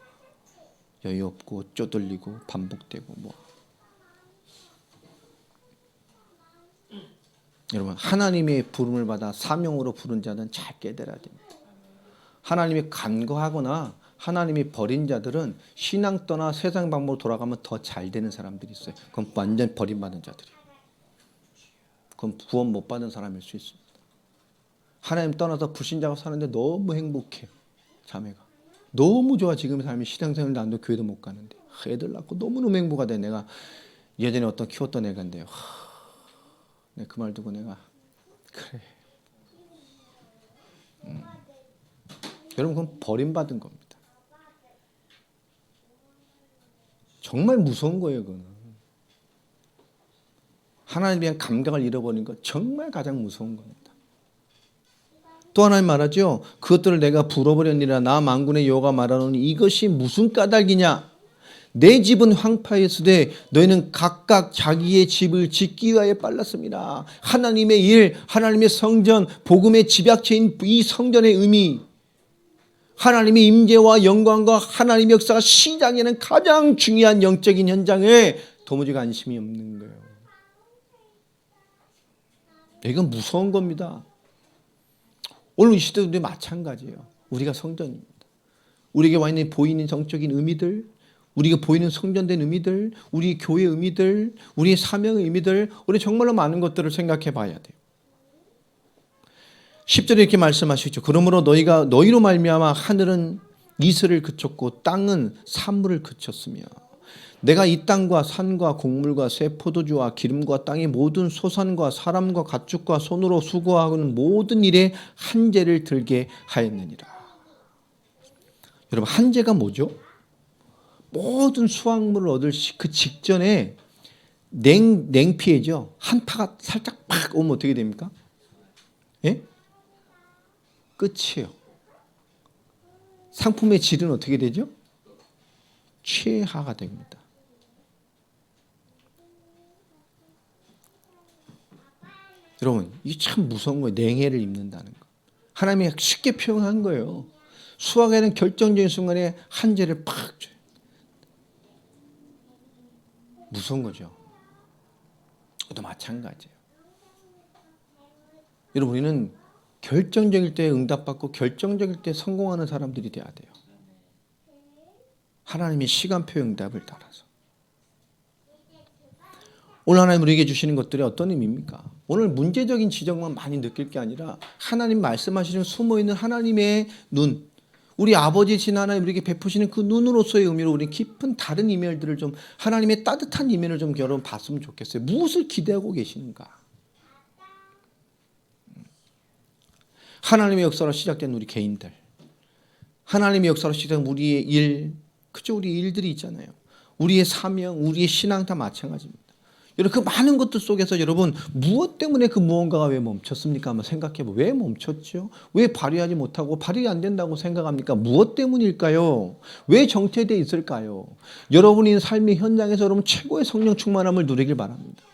여유 없고 쪼들리고 반복되고 뭐. 여러분 하나님의 부름을 받아 사명으로 부른 자는 잘 깨달아야 됩니다. 하나님이 간과하거나 하나님이 버린 자들은 신앙 떠나 세상 방법으로 돌아가면 더 잘 되는 사람들이 있어요. 그건 완전 버림받은 자들이에요. 그건 구원 못 받은 사람일 수 있습니다. 하나님 떠나서 불신자가 사는데 너무 행복해. 자매가. 너무 좋아. 지금의 삶이 신앙생활도 안 돼. 교회도 못 가는데. 애들 낳고 너무너무 행복하대. 내가 예전에 어떤 키웠던 애가인데요. 내가 그 말 듣고 내가 그래. 여러분 그건 버림받은 겁니다. 정말 무서운 거예요. 그거는. 하나님에 대한 감각을 잃어버린 것 정말 가장 무서운 겁니다. 또 하나님 말하죠. 그것들을 내가 불어버렸느니라. 나 만군의 여호와가 말하노니 이것이 무슨 까닭이냐. 내 집은 황폐하였으되 너희는 각각 자기의 집을 짓기 위하여 빨랐습니다. 하나님의 일, 하나님의 성전, 복음의 집약체인 이 성전의 의미, 하나님의 임재와 영광과 하나님의 역사가 시작에는 가장 중요한 영적인 현장에 도무지 관심이 없는 거예요. 이건 무서운 겁니다. 오늘 이 시대도 마찬가지예요. 우리가 성전입니다. 우리에게 와 있는 보이는 정적인 의미들, 우리가 보이는 성전된 의미들, 우리 교회의 의미들, 우리의 사명의 의미들, 우리 정말로 많은 것들을 생각해 봐야 돼요. 10절에 이렇게 말씀하시죠. 그러므로 너희로 말미암아 하늘은 이슬을 그쳤고 땅은 산물을 그쳤으며 내가 이 땅과 산과 곡물과 새 포도주와 기름과 땅의 모든 소산과 사람과 가축과 손으로 수고하는 모든 일에 한재를 들게 하였느니라. 여러분 한재가 뭐죠? 모든 수확물을 얻을 그 직전에 냉피해죠. 한파가 살짝 팍 오면 어떻게 됩니까? 예? 끝이에요. 상품의 질은 어떻게 되죠? 최하가 됩니다. 여러분 이게 참 무서운 거예요. 냉해를 입는다는 거. 하나님이 쉽게 표현한 거예요. 수확에는 결정적인 순간에 한재를 팍 줘요. 무서운 거죠. 또 마찬가지예요. 여러분 우리는 결정적일 때 응답받고 결정적일 때 성공하는 사람들이 돼야 돼요. 하나님의 시간표 응답을 따라서. 오늘 하나님 우리에게 주시는 것들이 어떤 의미입니까? 오늘 문제적인 지적만 많이 느낄 게 아니라 하나님 말씀하시는 숨어있는 하나님의 눈, 우리 아버지신 하나님 우리에게 베푸시는 그 눈으로서의 의미로 우리 깊은 다른 이면들을 좀 하나님의 따뜻한 이면을 좀 여러분 봤으면 좋겠어요. 무엇을 기대하고 계시는가? 하나님의 역사로 시작된 우리 개인들, 하나님의 역사로 시작된 우리의 일, 그죠? 우리 일들이 있잖아요. 우리의 사명, 우리의 신앙 다 마찬가지입니다. 여러분 그 많은 것들 속에서 여러분 무엇 때문에 그 무언가가 왜 멈췄습니까? 한번 생각해보면 왜 멈췄죠? 왜 발휘하지 못하고 발휘 안 된다고 생각합니까? 무엇 때문일까요? 왜 정체되어 있을까요? 여러분이 삶의 현장에서 여러분 최고의 성령 충만함을 누리길 바랍니다.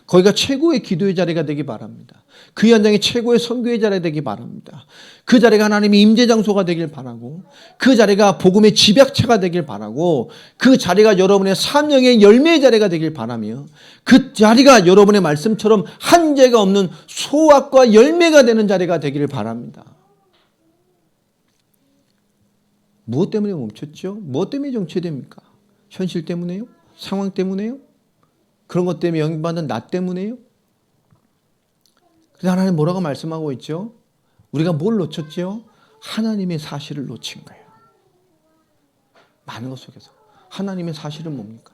거기가 최고의 기도의 자리가 되기 바랍니다. 그 현장이 최고의 선교의 자리가 되기 바랍니다. 그 자리가 하나님의 임재 장소가 되길 바라고, 그 자리가 복음의 집약체가 되길 바라고, 그 자리가 여러분의 사명의 열매의 자리가 되길 바라며, 그 자리가 여러분의 말씀처럼 한계가 없는 소확과 열매가 되는 자리가 되기를 바랍니다. 무엇 때문에 멈췄죠? 무엇 때문에 정체됩니까? 현실 때문에요? 상황 때문에요? 그런 것 때문에 영향받는 나 때문에요? 그래서 하나님 뭐라고 말씀하고 있죠? 우리가 뭘 놓쳤죠? 하나님의 사실을 놓친 거예요. 많은 것 속에서. 하나님의 사실은 뭡니까?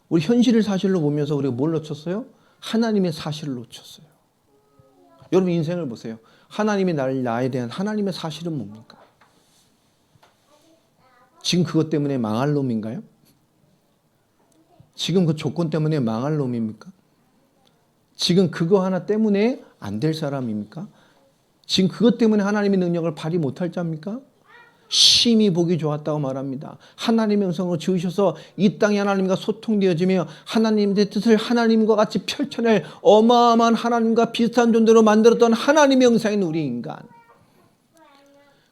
우리 현실을 사실로 보면서 우리가 뭘 놓쳤어요? 하나님의 사실을 놓쳤어요. 여러분 인생을 보세요. 하나님이 나에 대한 하나님의 사실은 뭡니까? 지금 그것 때문에 망할 놈인가요? 지금 그 조건 때문에 망할 놈입니까? 지금 그거 하나 때문에 안 될 사람입니까? 지금 그것 때문에 하나님의 능력을 발휘 못할 자입니까? 심히 보기 좋았다고 말합니다. 하나님의 형상으로 지으셔서 이 땅에 하나님과 소통되어지며 하나님의 뜻을 하나님과 같이 펼쳐낼 어마어마한 하나님과 비슷한 존재로 만들었던 하나님의 형상인 우리 인간.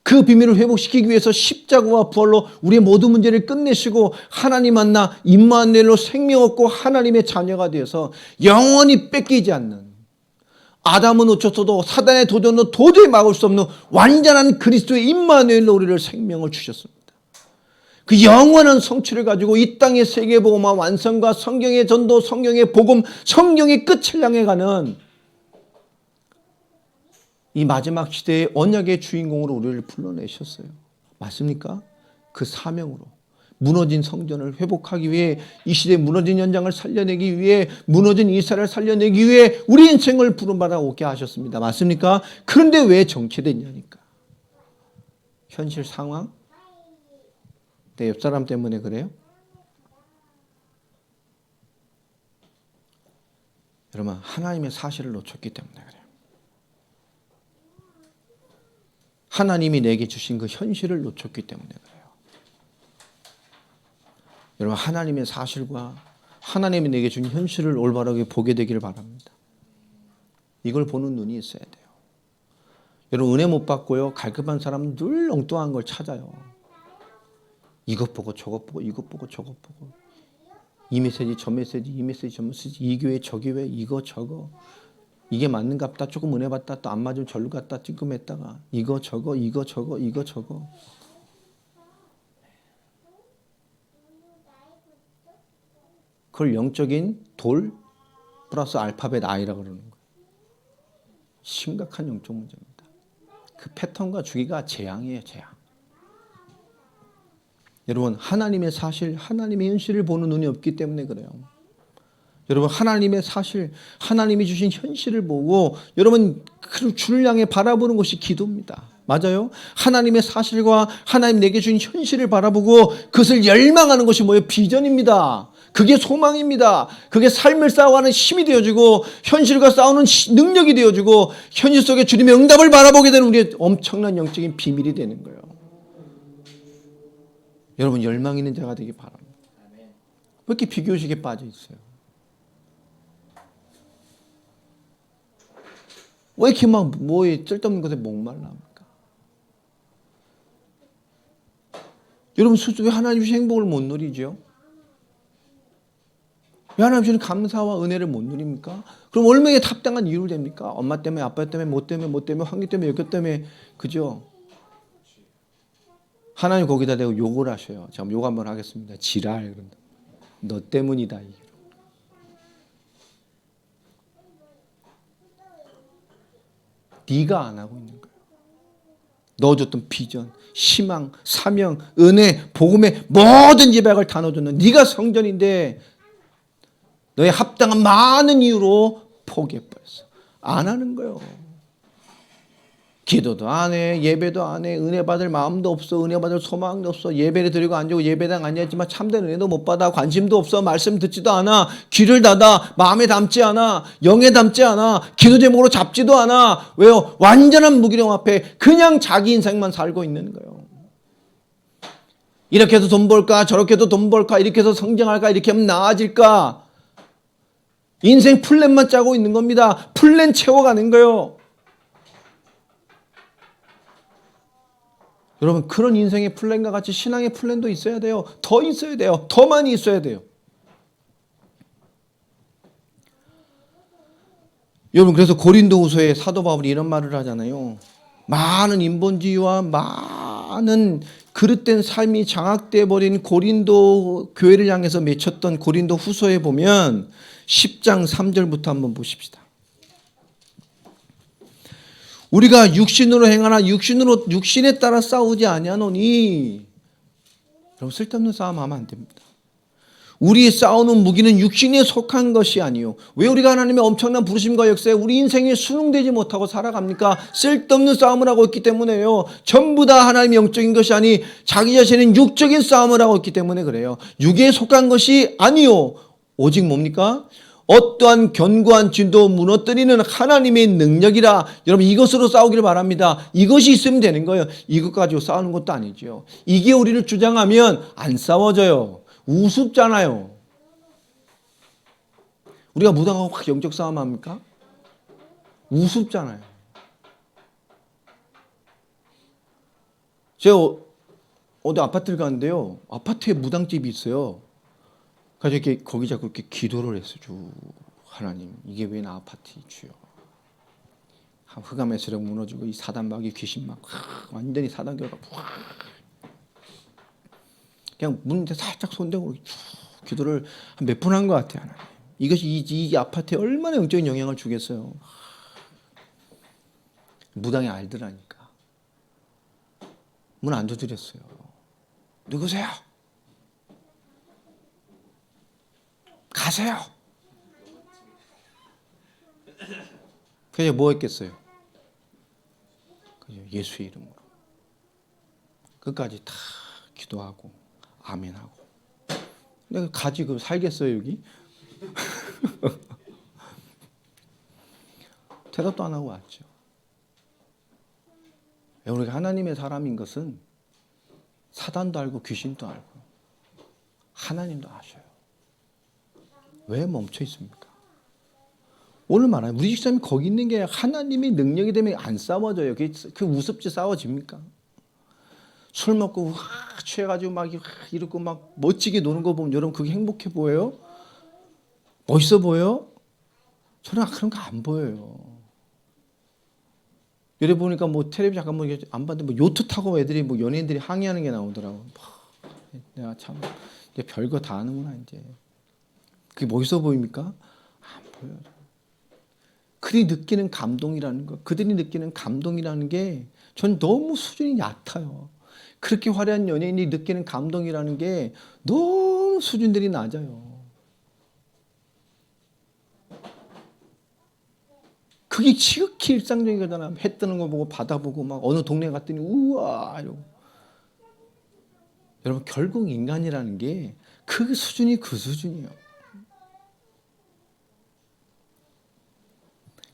그 비밀을 회복시키기 위해서 십자가와 부활로 우리의 모든 문제를 끝내시고 하나님 만나 임마누엘로 생명 얻고 하나님의 자녀가 되어서 영원히 뺏기지 않는, 아담은 놓쳤어도 사단의 도전도 도저히 막을 수 없는 완전한 그리스도의 임마누엘로 우리를 생명을 주셨습니다. 그 영원한 성취를 가지고 이 땅의 세계복음화 완성과 성경의 전도, 성경의 복음, 성경의 끝을 향해 가는 이 마지막 시대의 언약의 주인공으로 우리를 불러내셨어요. 맞습니까? 그 사명으로 무너진 성전을 회복하기 위해, 이 시대의 무너진 현장을 살려내기 위해, 무너진 이스라엘을 살려내기 위해 우리 인생을 부름받아 오게 하셨습니다. 맞습니까? 그런데 왜 정체됐냐니까. 현실 상황? 내 옆 사람 때문에 그래요? 여러분 하나님의 사실을 놓쳤기 때문에 그래요. 하나님이 내게 주신 그 현실을 놓쳤기 때문에 그래요. 여러분 하나님의 사실과 하나님이 내게 준 현실을 올바르게 보게 되기를 바랍니다. 이걸 보는 눈이 있어야 돼요. 여러분 은혜 못 받고요, 갈급한 사람은 늘 엉뚱한 걸 찾아요. 이것 보고 저것 보고 이것 보고 저것 보고, 이 메시지 저 메시지 이 메시지 저 메시지, 이 교회 저 교회 이거 저거, 이게 맞는갑다, 조금 은혜 받다, 또 안 맞으면 절로 갔다 찌끔했다가 이거 저거 이거 저거 이거 저거. 그걸 영적인 돌 플러스 알파벳 I라고 그러는 거예요. 심각한 영적 문제입니다. 그 패턴과 주기가 재앙이에요, 재앙. 여러분 하나님의 사실, 하나님의 현실을 보는 눈이 없기 때문에 그래요. 여러분 하나님의 사실, 하나님이 주신 현실을 보고 여러분 그 주를 향해 바라보는 것이 기도입니다. 맞아요? 하나님의 사실과 하나님 내게 주신 현실을 바라보고 그것을 열망하는 것이 뭐예요? 비전입니다. 그게 소망입니다. 그게 삶을 싸워가는 힘이 되어주고 현실과 싸우는 능력이 되어주고 현실 속에 주님의 응답을 바라보게 되는 우리의 엄청난 영적인 비밀이 되는 거예요. 여러분 열망 있는 자가 되기 바랍니다. 왜 이렇게 비교의식에 빠져 있어요? 왜 이렇게 막 뭐에 쓸데없는 것에 목말라합니까? 여러분 왜 하나님 주신 행복을 못 누리죠? 왜 왜 하나님 주는 감사와 은혜를 못 누립니까? 그럼 얼마나 합당한 이유를 됩니까? 엄마 때문에, 아빠 때문에, 뭐 때문에, 환경 때문에, 여기 때문에, 그죠? 하나님 거기다 대고 욕을 하셔요. 자, 욕 한번 하겠습니다. 지랄. 너 때문이다. 네가 안 하고 있는 거예요. 넣어줬던 비전, 희망, 사명, 은혜, 복음의 모든 예배를 다 넣어줬는 네가 성전인데 너의 합당한 많은 이유로 포기해버렸어. 안 하는 거예요. 기도도 안 해, 예배도 안 해, 은혜 받을 마음도 없어, 은혜 받을 소망도 없어, 예배를 드리고 앉고 예배당 앉았지만 참된 은혜도 못 받아, 관심도 없어, 말씀 듣지도 않아, 귀를 닫아, 마음에 담지 않아, 영에 담지 않아, 기도 제목으로 잡지도 않아. 왜요? 완전한 무기력 앞에 그냥 자기 인생만 살고 있는 거예요. 이렇게 해서 돈 벌까, 저렇게 해서 돈 벌까, 이렇게 해서 성장할까, 이렇게 하면 나아질까. 인생 플랜만 짜고 있는 겁니다. 플랜 채워가는 거예요. 여러분, 그런 인생의 플랜과 같이 신앙의 플랜도 있어야 돼요. 더 있어야 돼요. 더 많이 있어야 돼요. 여러분, 그래서 고린도후서에 사도 바울이 이런 말을 하잖아요. 많은 인본주의와 많은 그릇된 삶이 장악돼 버린 고린도 교회를 향해서 맺혔던 고린도 후서에 보면 10장 3절부터 한번 보십시다. 우리가 육신으로 행하나 육신에 따라 싸우지 아니하노니. 여러분, 쓸데없는 싸움 하면 안 됩니다. 우리의 싸우는 무기는 육신에 속한 것이 아니요. 왜 우리가 하나님의 엄청난 부르심과 역사에 우리 인생에 순응되지 못하고 살아갑니까? 쓸데없는 싸움을 하고 있기 때문에요. 전부 다 하나님의 영적인 것이 아니 자기 자신은 육적인 싸움을 하고 있기 때문에 그래요. 육에 속한 것이 아니요. 오직 뭡니까? 어떠한 견고한 진도 무너뜨리는 하나님의 능력이라. 여러분, 이것으로 싸우기를 바랍니다. 이것이 있으면 되는 거예요. 이것 가지고 싸우는 것도 아니죠. 이게 우리를 주장하면 안 싸워져요. 우습잖아요. 우리가 무당하고 확 영적 싸움 합니까? 우습잖아요. 제가 어디 아파트를 갔는데요. 아파트에 무당집이 있어요. 그래서 이렇게 거기 자꾸 이렇게 기도를 했어요. 주 하나님, 이게 왜 나 아파트 주요? 흑암의 세력 무너지고 이 사단마귀 귀신 막 완전히 사단교가 그냥 문 살짝 손대고 쭉 기도를 한 몇 분 한 것 같아요. 하나님. 이것이 이 아파트에 얼마나 영적인 영향을 주겠어요. 무당이 알더라니까. 문 안 두드렸어요. 누구세요? 가세요. 그래서 뭐 했겠어요? 예수의 이름으로 끝까지 다 기도하고 아멘하고. 내가 가지고 살겠어요 여기? 대답도 안 하고 왔죠. 우리가 하나님의 사람인 것은 사단도 알고 귀신도 알고 하나님도 아셔요. 왜 멈춰 있습니까? 오늘 말하는 우리 집사람이 거기 있는 게 하나님의 능력이 되면 안 싸워져요. 그 우습지 싸워집니까? 술 먹고 취해가지고 막 이러고 막 멋지게 노는 거 보면 여러분 그게 행복해 보여요? 멋있어 보여요? 저는 그런 거 안 보여요. 예를 보니까 뭐 텔레비 잠깐 뭐 안 봤는데 뭐 요트 타고 애들이 뭐 연예인들이 항의하는 게 나오더라고. 내가 참 이제 별거 다 하는구나 이제. 그게 멋있어 보입니까? 안 보여요. 그들이 느끼는 감동이라는 거, 그들이 느끼는 감동이라는 게 전 너무 수준이 얕아요. 그렇게 화려한 연예인이 느끼는 감동이라는 게 너무 수준들이 낮아요. 그게 지극히 일상적인 거잖아. 해 뜨는 거 보고 바다 보고 막 어느 동네 갔더니 우와 이러고. 여러분 결국 인간이라는 게 그 수준이 그 수준이에요.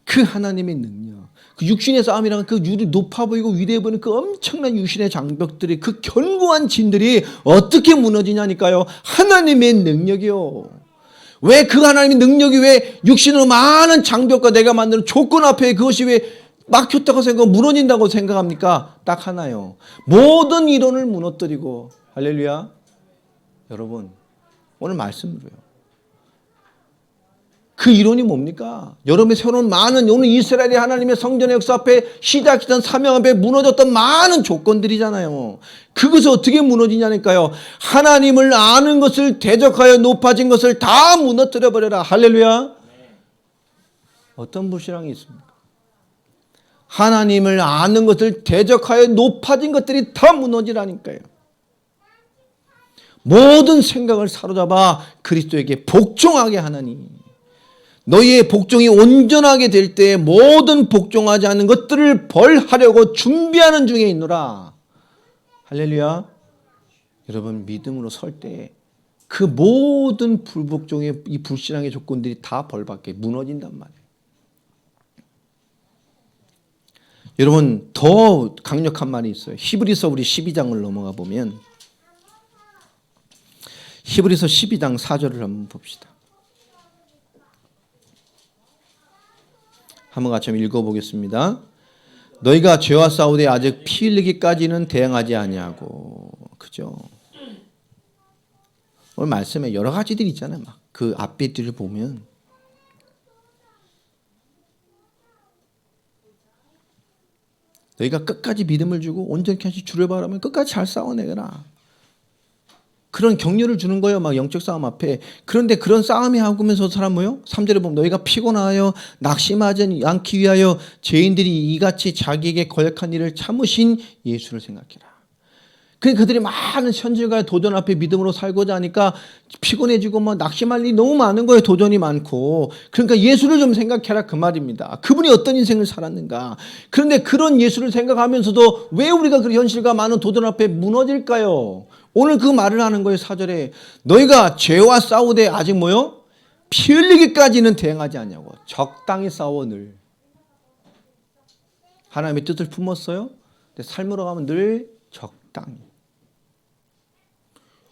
그 하나님의 능력, 그 육신의 싸움이란 그 유리 높아 보이고 위대해 보이는 그 엄청난 유신의 장벽들이 그 견고한 진들이 어떻게 무너지냐니까요. 하나님의 능력이요. 왜 그 하나님의 능력이 왜 육신으로 많은 장벽과 내가 만드는 조건 앞에 그것이 왜 막혔다고 생각하고 무너진다고 생각합니까? 딱 하나요. 모든 이론을 무너뜨리고 할렐루야. 여러분 오늘 말씀으로요. 그 이론이 뭡니까? 여러분이 세워놓은 많은 오늘 이스라엘이 하나님의 성전의 역사 앞에 시작했던 사명 앞에 무너졌던 많은 조건들이잖아요. 그것이 어떻게 무너지냐니까요. 하나님을 아는 것을 대적하여 높아진 것을 다 무너뜨려 버려라. 할렐루야. 어떤 불신앙이 있습니까? 하나님을 아는 것을 대적하여 높아진 것들이 다 무너지라니까요. 모든 생각을 사로잡아 그리스도에게 복종하게 하나니 너희의 복종이 온전하게 될 때 모든 복종하지 않는 것들을 벌하려고 준비하는 중에 있노라. 할렐루야. 여러분 믿음으로 설 때 그 모든 불복종의 이 불신앙의 조건들이 다 벌받게 무너진단 말이에요. 여러분 더 강력한 말이 있어요. 히브리서 우리 12장을 넘어가 보면 히브리서 12장 4절을 한번 봅시다. 한번 같이 읽어보겠습니다. 너희가 죄와 싸우되 아직 피 흘리기까지는 대항하지 아니하고. 그죠? 오늘 말씀에 여러 가지들이 있잖아요. 막 그 앞뒤를 보면 너희가 끝까지 믿음을 주고 온전히 주를 바라면 끝까지 잘 싸워내거라. 그런 격려를 주는 거예요. 막 영적 싸움 앞에. 그런데 그런 싸움이 하면서 사람 뭐요? 3절에 보면 너희가 피곤하여 낙심하지 않기 위하여 죄인들이 이같이 자기에게 거역한 일을 참으신 예수를 생각해라. 그러니까 그들이 많은 현실과의 도전 앞에 믿음으로 살고자 하니까 피곤해지고 뭐 낙심할 일이 너무 많은 거예요. 도전이 많고. 그러니까 예수를 좀 생각해라 그 말입니다. 그분이 어떤 인생을 살았는가. 그런데 그런 예수를 생각하면서도 왜 우리가 그 현실과 많은 도전 앞에 무너질까요? 오늘 그 말을 하는 거예요. 4절에 너희가 죄와 싸우되 아직 뭐요? 피 흘리기까지는 대항하지 않냐고. 적당히 싸워 늘. 하나님의 뜻을 품었어요. 근데 삶으로 가면 늘 적당히.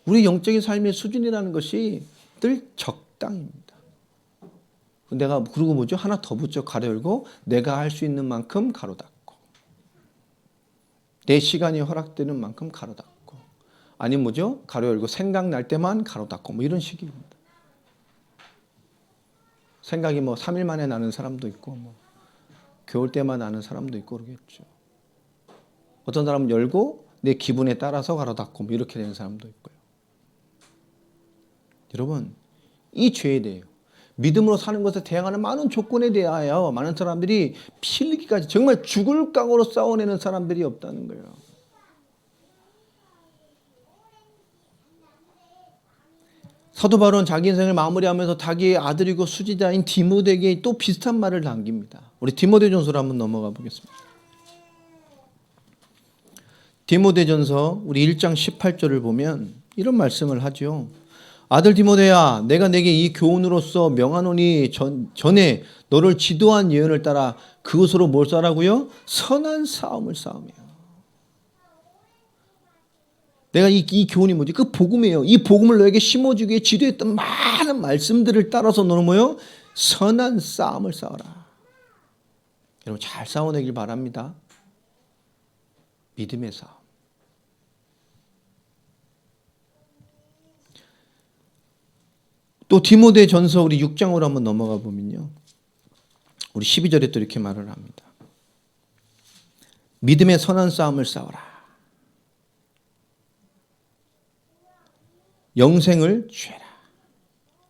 우리 영적인 삶의 수준이라는 것이 늘 적당입니다. 내가 그리고 뭐죠? 하나 더 붙여 가로 열고 내가 할 수 있는 만큼 가로 닫고 내 시간이 허락되는 만큼 가로 닫고 아니면 뭐죠? 가로 열고 생각날 때만 가로 닫고 뭐 이런 식입니다. 생각이 뭐 3일 만에 나는 사람도 있고 뭐 겨울 때만 나는 사람도 있고 그러겠죠. 어떤 사람은 열고 내 기분에 따라서 가로 닫고 뭐 이렇게 되는 사람도 있고요. 여러분 이 죄에 대해요. 믿음으로 사는 것에 대항하는 많은 조건에 대하여 많은 사람들이 피 흘리기까지 정말 죽을 각오로 싸워내는 사람들이 없다는 거예요. 사도 바울은 자기 인생을 마무리하면서 자기의 아들이고 수지자인 디모데에게 또 비슷한 말을 남깁니다. 우리 디모데전서로 한번 넘어가 보겠습니다. 디모데전서 우리 1장 18절을 보면 이런 말씀을 하죠. 아들 디모데야, 내가 내게 이 교훈으로서 명하노니 전에 너를 지도한 예언을 따라 그것으로 뭘 싸라고요? 선한 싸움을 싸우며. 내가 이 교훈이 뭐지? 그 복음이에요. 이 복음을 너에게 심어주기에 지도했던 많은 말씀들을 따라서 너는 뭐요? 선한 싸움을 싸워라. 여러분 잘 싸워내길 바랍니다. 믿음의 싸움. 또 디모데 전서 우리 6장으로 한번 넘어가 보면요. 우리 12절에 또 이렇게 말을 합니다. 믿음의 선한 싸움을 싸워라. 영생을 취해라.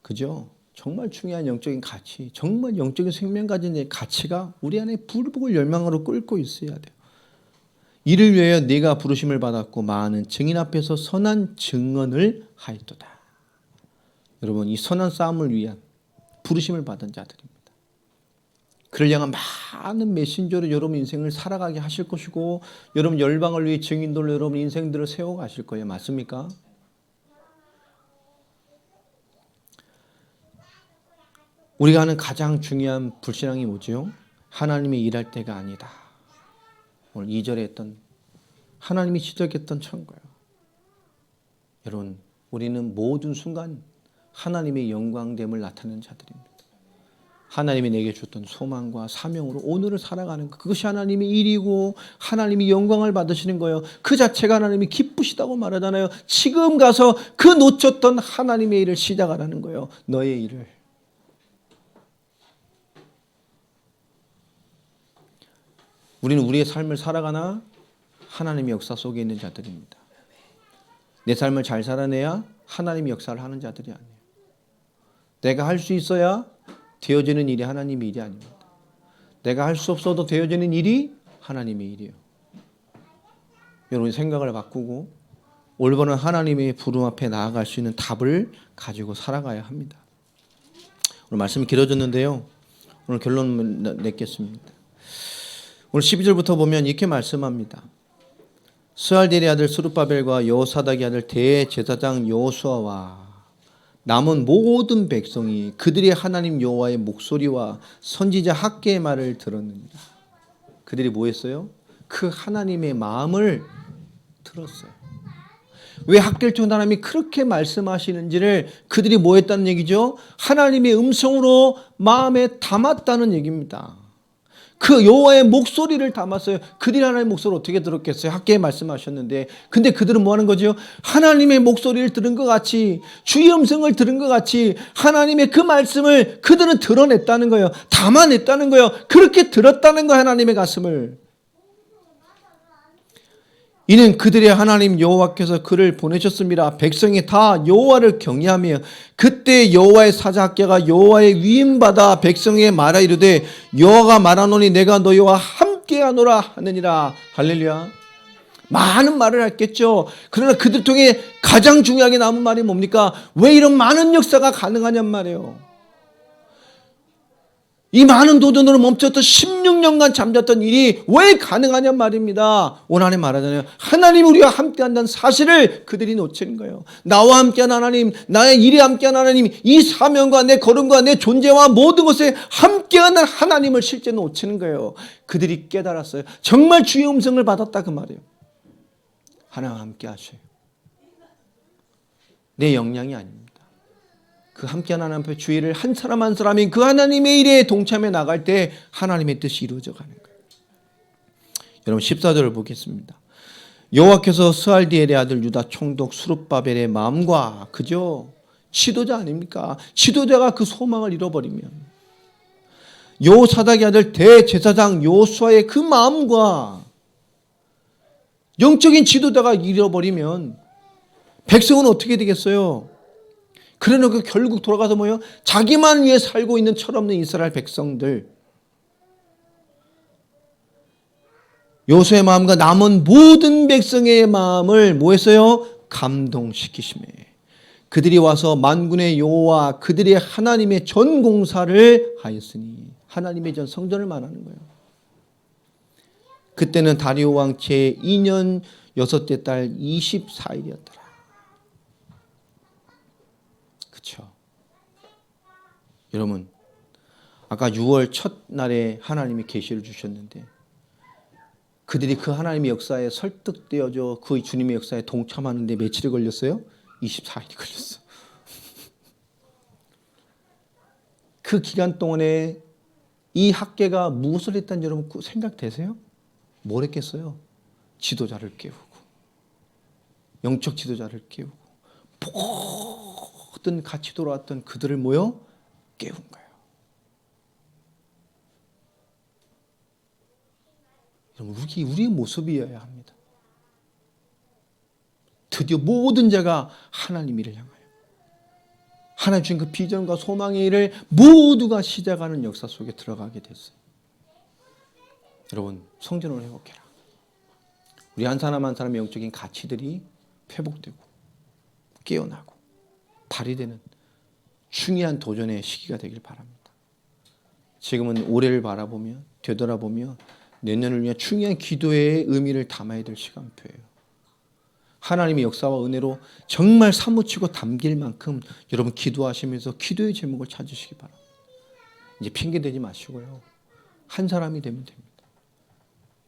그죠? 정말 중요한 영적인 가치, 정말 영적인 생명 가진 가치가 우리 안에 불복을 열망으로 끓고 있어야 돼요. 이를 위하여 네가 부르심을 받았고 많은 증인 앞에서 선한 증언을 하였도다. 여러분 이 선한 싸움을 위한 부르심을 받은 자들입니다. 그를 향한 많은 메신저로 여러분 인생을 살아가게 하실 것이고 여러분 열방을 위해 증인들로 여러분 인생들을 세워가실 거예요. 맞습니까? 우리가 하는 가장 중요한 불신앙이 뭐죠? 하나님이 일할 때가 아니다. 오늘 2절에 했던 하나님이 시작했던 천거예요. 여러분 우리는 모든 순간 하나님의 영광됨을 나타내는 자들입니다. 하나님이 내게 줬던 소망과 사명으로 오늘을 살아가는 것, 그것이 하나님의 일이고 하나님이 영광을 받으시는 거예요. 그 자체가 하나님이 기쁘시다고 말하잖아요. 지금 가서 그 놓쳤던 하나님의 일을 시작하라는 거예요. 너의 일을. 우리는 우리의 삶을 살아가나 하나님의 역사 속에 있는 자들입니다. 내 삶을 잘 살아내야 하나님의 역사를 하는 자들이 아니에요. 내가 할 수 있어야 되어지는 일이 하나님의 일이 아닙니다. 내가 할 수 없어도 되어지는 일이 하나님의 일이에요. 여러분 생각을 바꾸고 올바른 하나님의 부름 앞에 나아갈 수 있는 답을 가지고 살아가야 합니다. 오늘 말씀이 길어졌는데요. 오늘 결론 맺겠습니다. 오늘 12절부터 보면 이렇게 말씀합니다. 스알디엘의 아들 스룹바벨과 여호사닥의 아들 대제사장 여호수아와 남은 모든 백성이 그들의 하나님 여호와의 목소리와 선지자 학개의 말을 들었느니라. 그들이 뭐 했어요? 그 하나님의 마음을 들었어요. 왜 학개를 통해 하나님이 그렇게 말씀하시는지를 그들이 뭐 했다는 얘기죠? 하나님의 음성으로 마음에 담았다는 얘기입니다. 그 여호와의 목소리를 담았어요. 그들이 하나님의 목소리를 어떻게 들었겠어요? 학개에 말씀하셨는데, 근데 그들은 뭐 하는 거죠? 하나님의 목소리를 들은 것 같이, 주의 음성을 들은 것 같이 하나님의 그 말씀을 그들은 드러냈다는 거예요. 담아냈다는 거예요. 그렇게 들었다는 거예요. 하나님의 가슴을. 이는 그들의 하나님 여호와께서 그를 보내셨습니다. 백성이 다 여호와를 경외하며 그때 여호와의 사자 학개가 여호와의 위임받아 백성에게 말하 이르되 여호와가 말하노니 내가 너희와 함께하노라 하느니라. 할렐루야. 많은 말을 했겠죠. 그러나 그들 통해 가장 중요하게 남은 말이 뭡니까? 왜 이런 많은 역사가 가능하냔 말이에요. 이 많은 도전으로 멈췄던 16년간 잠잤던 일이 왜 가능하냔 말입니다. 오늘 안에 말하잖아요. 하나님 우리와 함께한다는 사실을 그들이 놓치는 거예요. 나와 함께한 하나님, 나의 일에 함께한 하나님, 이 사명과 내 걸음과 내 존재와 모든 것에 함께하는 하나님을 실제 놓치는 거예요. 그들이 깨달았어요. 정말 주의 음성을 받았다 그 말이에요. 하나님과 함께 하셔요. 내 역량이 아닙니다. 그 함께한 하나님 앞에 주의를 한 사람 한 사람이 그 하나님의 일에 동참해 나갈 때 하나님의 뜻이 이루어져 가는 거예요. 여러분 14절을 보겠습니다. 여호와께서 스알디엘의 아들 유다 총독 스룹바벨의 마음과 그죠? 지도자 아닙니까? 지도자가 그 소망을 잃어버리면 여호사닥의 아들 대제사장 여호수아의 그 마음과 영적인 지도자가 잃어버리면 백성은 어떻게 되겠어요? 그러나 결국 돌아가서 뭐예요? 자기만 위해 살고 있는 철없는 이스라엘 백성들. 여호수아의 마음과 남은 모든 백성의 마음을 뭐 했어요? 감동시키시매. 그들이 와서 만군의 여호와 그들의 하나님의 전 공사를 하였으니 하나님의 전 성전을 말하는 거예요. 그때는 다리오 왕 제2년 6째 달 24일이었더라. 그렇죠. 여러분 아까 6월 첫날에 하나님이 계시를 주셨는데 그들이 그 하나님의 역사에 설득되어져 그 주님의 역사에 동참하는데 며칠이 걸렸어요? 24일이 걸렸어. 그 기간 동안에 이 학개가 무엇을 했다는지 여러분 생각되세요? 뭘 했겠어요? 지도자를 깨우고 영적 지도자를 깨우고 모든 같이 돌아왔던 그들을 모여 깨운 거예요. 우리의 모습이어야 합니다. 드디어 모든 자가 하나님 일을 향하여 하나님 주신 그 비전과 소망의 일을 모두가 시작하는 역사 속에 들어가게 됐어요. 여러분 성전을 회복해라. 우리 한 사람 한 사람의 영적인 가치들이 회복되고 깨어나고 발휘되는 중요한 도전의 시기가 되길 바랍니다. 지금은 올해를 바라보며 되돌아보며 내년을 위한 중요한 기도의 의미를 담아야 될 시간표예요. 하나님의 역사와 은혜로 정말 사무치고 담길 만큼 여러분 기도하시면서 기도의 제목을 찾으시기 바랍니다. 이제 핑계대지 마시고요. 한 사람이 되면 됩니다.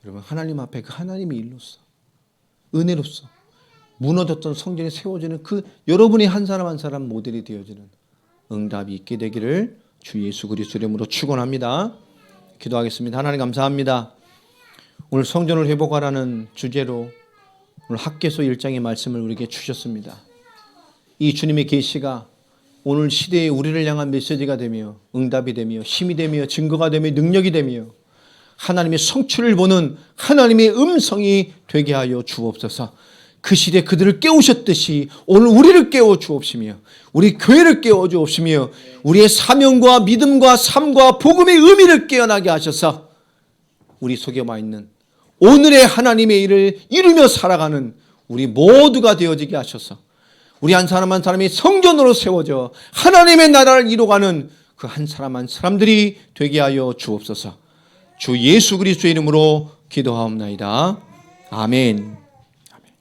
여러분 하나님 앞에 그 하나님의 일로서 은혜로서 무너졌던 성전이 세워지는 그 여러분이 한 사람 한 사람 모델이 되어지는 응답이 있게 되기를 주 예수 그리스도 이름으로 축원합니다. 기도하겠습니다. 하나님 감사합니다. 오늘 성전을 회복하라는 주제로 오늘 학개서 1장의 말씀을 우리에게 주셨습니다. 이 주님의 계시가 오늘 시대에 우리를 향한 메시지가 되며 응답이 되며 힘이 되며 증거가 되며 능력이 되며 하나님의 성취를 보는 하나님의 음성이 되게 하여 주옵소서. 그 시대 그들을 깨우셨듯이 오늘 우리를 깨워 주옵시며 우리 교회를 깨워 주옵시며 우리의 사명과 믿음과 삶과 복음의 의미를 깨어나게 하셔서 우리 속에 와 있는 오늘의 하나님의 일을 이루며 살아가는 우리 모두가 되어지게 하셔서 우리 한 사람 한 사람이 성전으로 세워져 하나님의 나라를 이루어가는 그 한 사람 한 사람들이 되게 하여 주옵소서. 주 예수 그리스도의 이름으로 기도하옵나이다. 아멘.